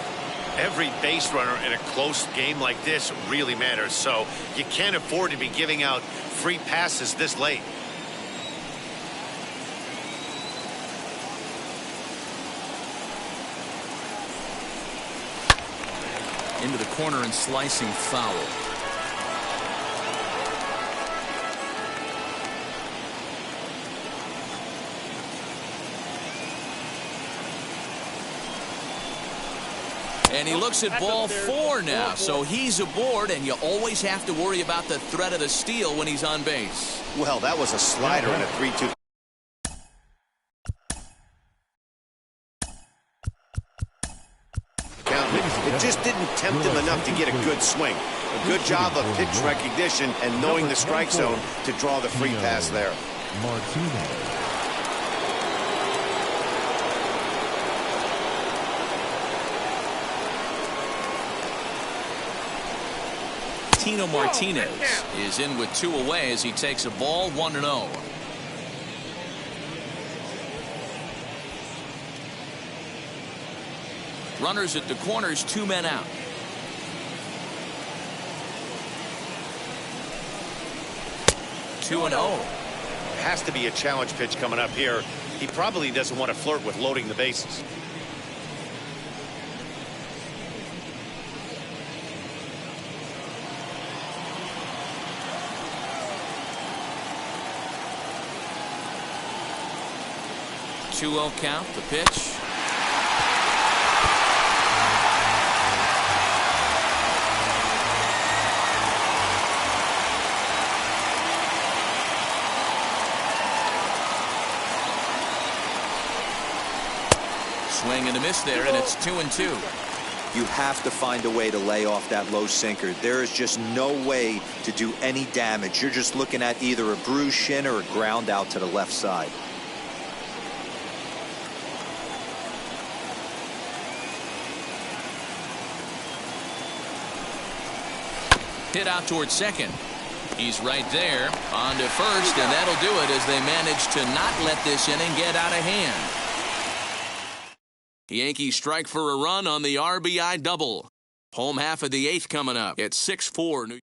Every base runner in a close game like this really matters, so you can't afford to be giving out free passes this late. Into the corner and slicing foul. And he looks at ball 4 now, so he's aboard, and you always have to worry about the threat of the steal when he's on base. Well, that was a slider and a 3-2. It just didn't tempt him enough to get a good swing. A good job of pitch recognition and knowing the strike zone to draw the free pass there. Tino Martinez is in with 2 away as he takes a ball 1-0. Runners at the corners, 2 men out. Two and 0. Has to be a challenge pitch coming up here. He probably doesn't want to flirt with loading the bases. Two-0 count. The pitch. Swing and a miss there, and it's 2-2. You have to find a way to lay off that low sinker. There is just no way to do any damage. You're just looking at either a bruised shin or a ground out to the left side. Hit out towards second. He's right there on to first, and that'll do it as they manage to not let this inning get out of hand. The Yankees strike for a run on the RBI double. Home half of the 8th coming up at 6-4.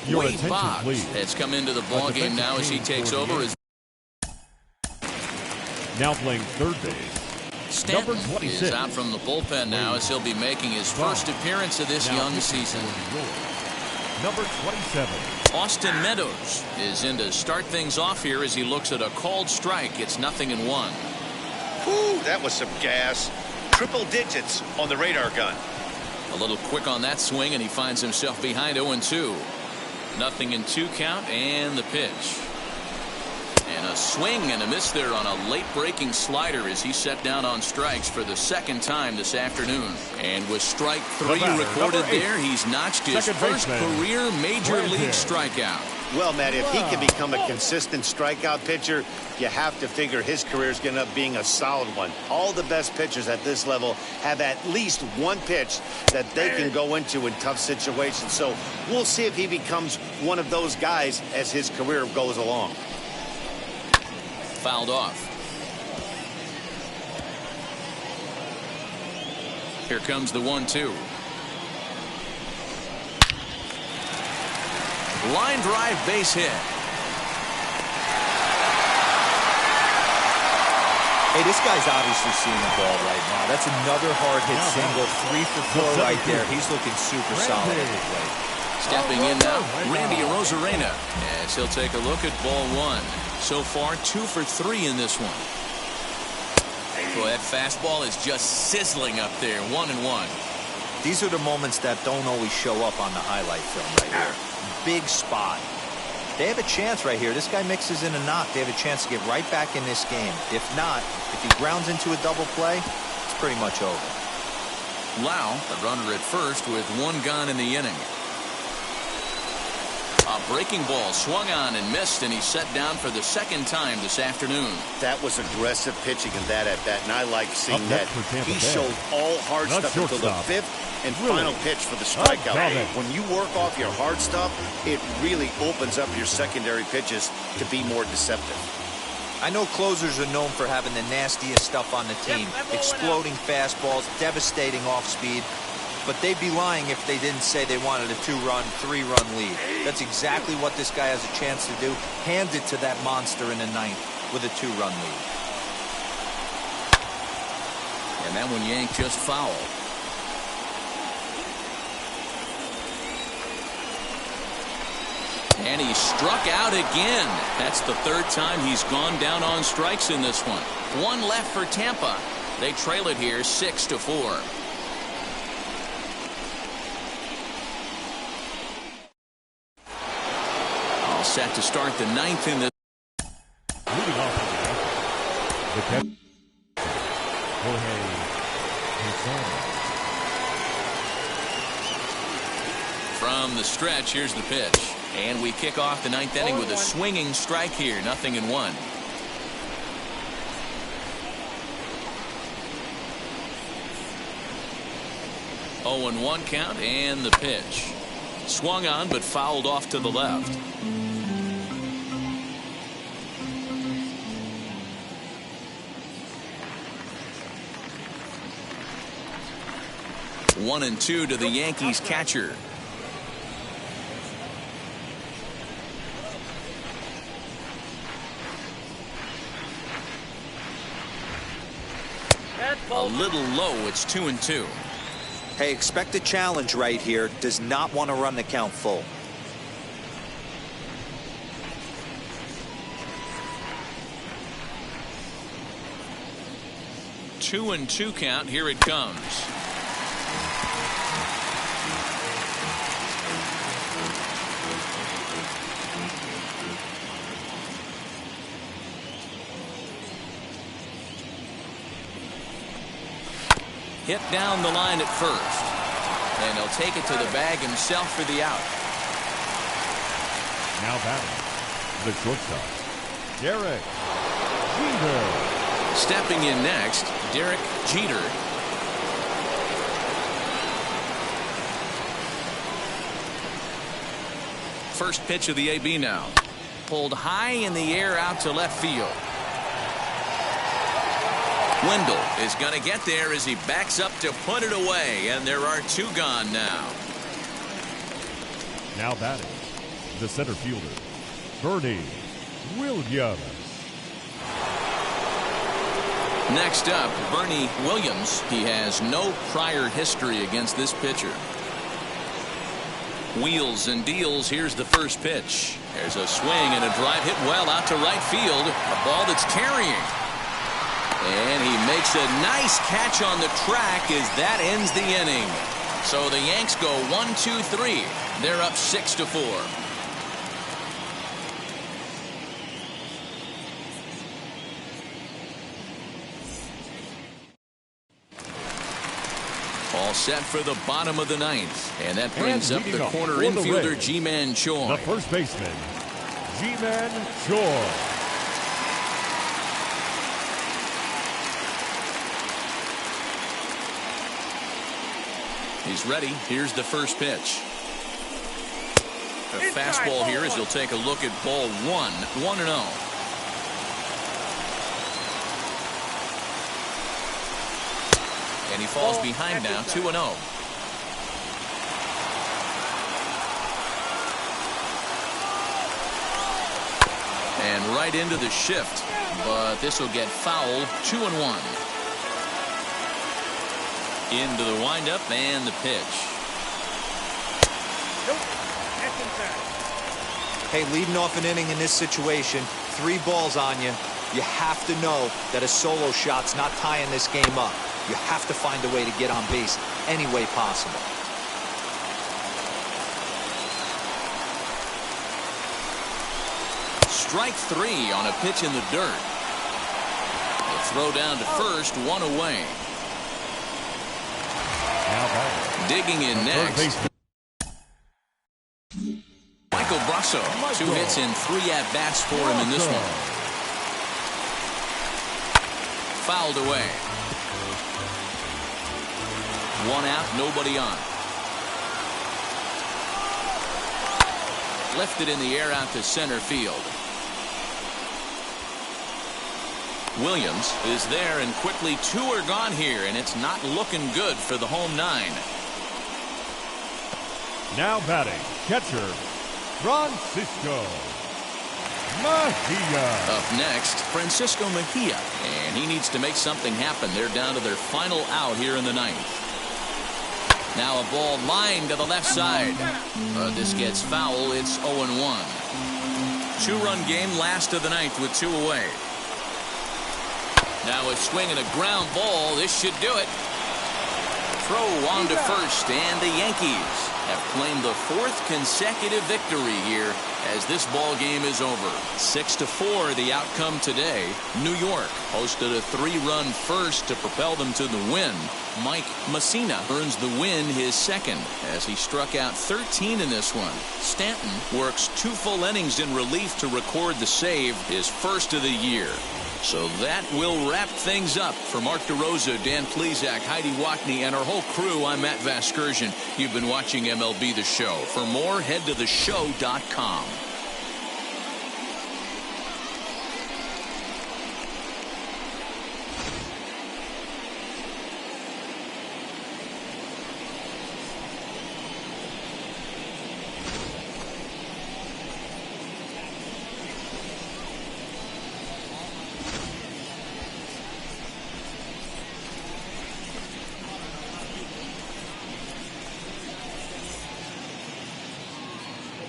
Wade Boggs has come into the ballgame now as he takes over. Now playing third base. Stanton is out from the bullpen now as he'll be making his first appearance of this young season. Number 27. Austin Meadows is in to start things off here as he looks at a called strike. It's 0-1. Whew, that was some gas. Triple digits on the radar gun. A little quick on that swing, and he finds himself behind 0-2. 0-2 count, and the pitch. And a swing and a miss there on a late breaking slider as he set down on strikes for the 2nd time this afternoon. And with strike 3 recorded there, he's notched his first career major league strikeout. Well, Matt, if he can become a consistent strikeout pitcher, you have to figure his career is going to end up being a solid one. All the best pitchers at this level have at least one pitch that they can go into in tough situations. So we'll see if he becomes one of those guys as his career goes along. Fouled off. Here comes the 1-2. Line drive base hit. Hey, this guy's obviously seeing the ball right now. That's another hard hit single, 3 for 4 right there. He's looking super solid at the plate. Stepping in now, Randy Arozarena, as he'll take a look at ball 1. So far, 2 for 3 in this one. Boy, that fastball is just sizzling up there, 1-1. These are the moments that don't always show up on the highlight film right here. Big spot. They have a chance right here. This guy mixes in a knock. They have a chance to get right back in this game. If not, if he grounds into a double play, it's pretty much over. Lau, the runner at first with 1 gone in the inning. A breaking ball swung on and missed, and he's set down for the 2nd time this afternoon. That was aggressive pitching in that at-bat, and I like seeing that. He showed all hard stuff until the 5th and final pitch for the strikeout. When you work off your hard stuff, it really opens up your secondary pitches to be more deceptive. I know closers are known for having the nastiest stuff on the team. Exploding fastballs, devastating off-speed. But they'd be lying if they didn't say they wanted a 2-run, 3-run lead. That's exactly what this guy has a chance to do. Hand it to that monster in the 9th with a 2-run lead. And that one yanked just foul. And he struck out again. That's the 3rd time he's gone down on strikes in this one. 1 left for Tampa. They trail it here 6-4. Set to start the 9th in the. Leading off the catch. From the stretch, here's the pitch. And we kick off the 9th inning with a swinging strike here. 0-1. Oh, 0-1 count, and the pitch. Swung on, but fouled off to the left. One and 2 to the Yankees catcher. A little low. It's 2-2. Hey, expect a challenge right here. Does not want to run the count full. 2-2 count. Here it comes. Hit down the line at first. And he'll take it to the bag himself for the out. Now batting, the shortstop, Derek Jeter. Stepping in next, Derek Jeter. First pitch of the AB now. Pulled high in the air out to left field. Wendell is going to get there as he backs up to put it away, and there are 2 gone now. Now batting, the center fielder, Bernie Williams. Next up, Bernie Williams. He has no prior history against this pitcher. Wheels and deals. Here's the first pitch. There's a swing and a drive hit well out to right field. A ball that's carrying. And he makes a nice catch on the track as that ends the inning. So the Yanks go 1-2-3. They're up 6-4. All set for the bottom of the 9th. And that brings up the corner infielder, Ji-Man Choi. The first baseman, Ji-Man Choi. He's ready. Here's the first pitch. A fastball here as he'll take a look at ball 1. 1-0. And he falls behind now, 2-0. And right into the shift. but this will get foul. 2-1. Into the windup and the pitch. Hey, leading off an inning in this situation, 3 balls on you. You have to know that a solo shot's not tying this game up. You have to find a way to get on base any way possible. Strike 3 on a pitch in the dirt. The throw down to first, 1 away. Digging in next. Michael Brasso, 2 hits and 3 at-bats for him in this one. Fouled away. 1 out, nobody on. Lifted in the air out to center field. Williams is there, and quickly 2 are gone here, and it's not looking good for the home 9. Now batting, catcher, Francisco Mejia. Up next, Francisco Mejia, and he needs to make something happen. They're down to their final out here in the 9th. Now a ball lined to the left side. This gets foul. It's 0-1. 2-run game, last of the 9th with 2 away. Now a swing and a ground ball. This should do it. Throw on to first, and the Yankees have claimed the 4th consecutive victory here as this ball game is over. 6-4 the outcome today. New York posted a 3-run first to propel them to the win. Mike Messina earns the win, his 2nd, as he struck out 13 in this one. Stanton works 2 full innings in relief to record the save, his 1st of the year. So that will wrap things up. For Mark DeRosa, Dan Plesac, Heidi Watney, and our whole crew, I'm Matt Vasgersian. You've been watching MLB The Show. For more, head to theshow.com.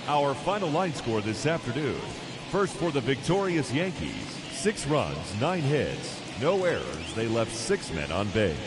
Our final line score this afternoon. First for the victorious Yankees, 6 runs, 9 hits, no errors. They left 6 men on base.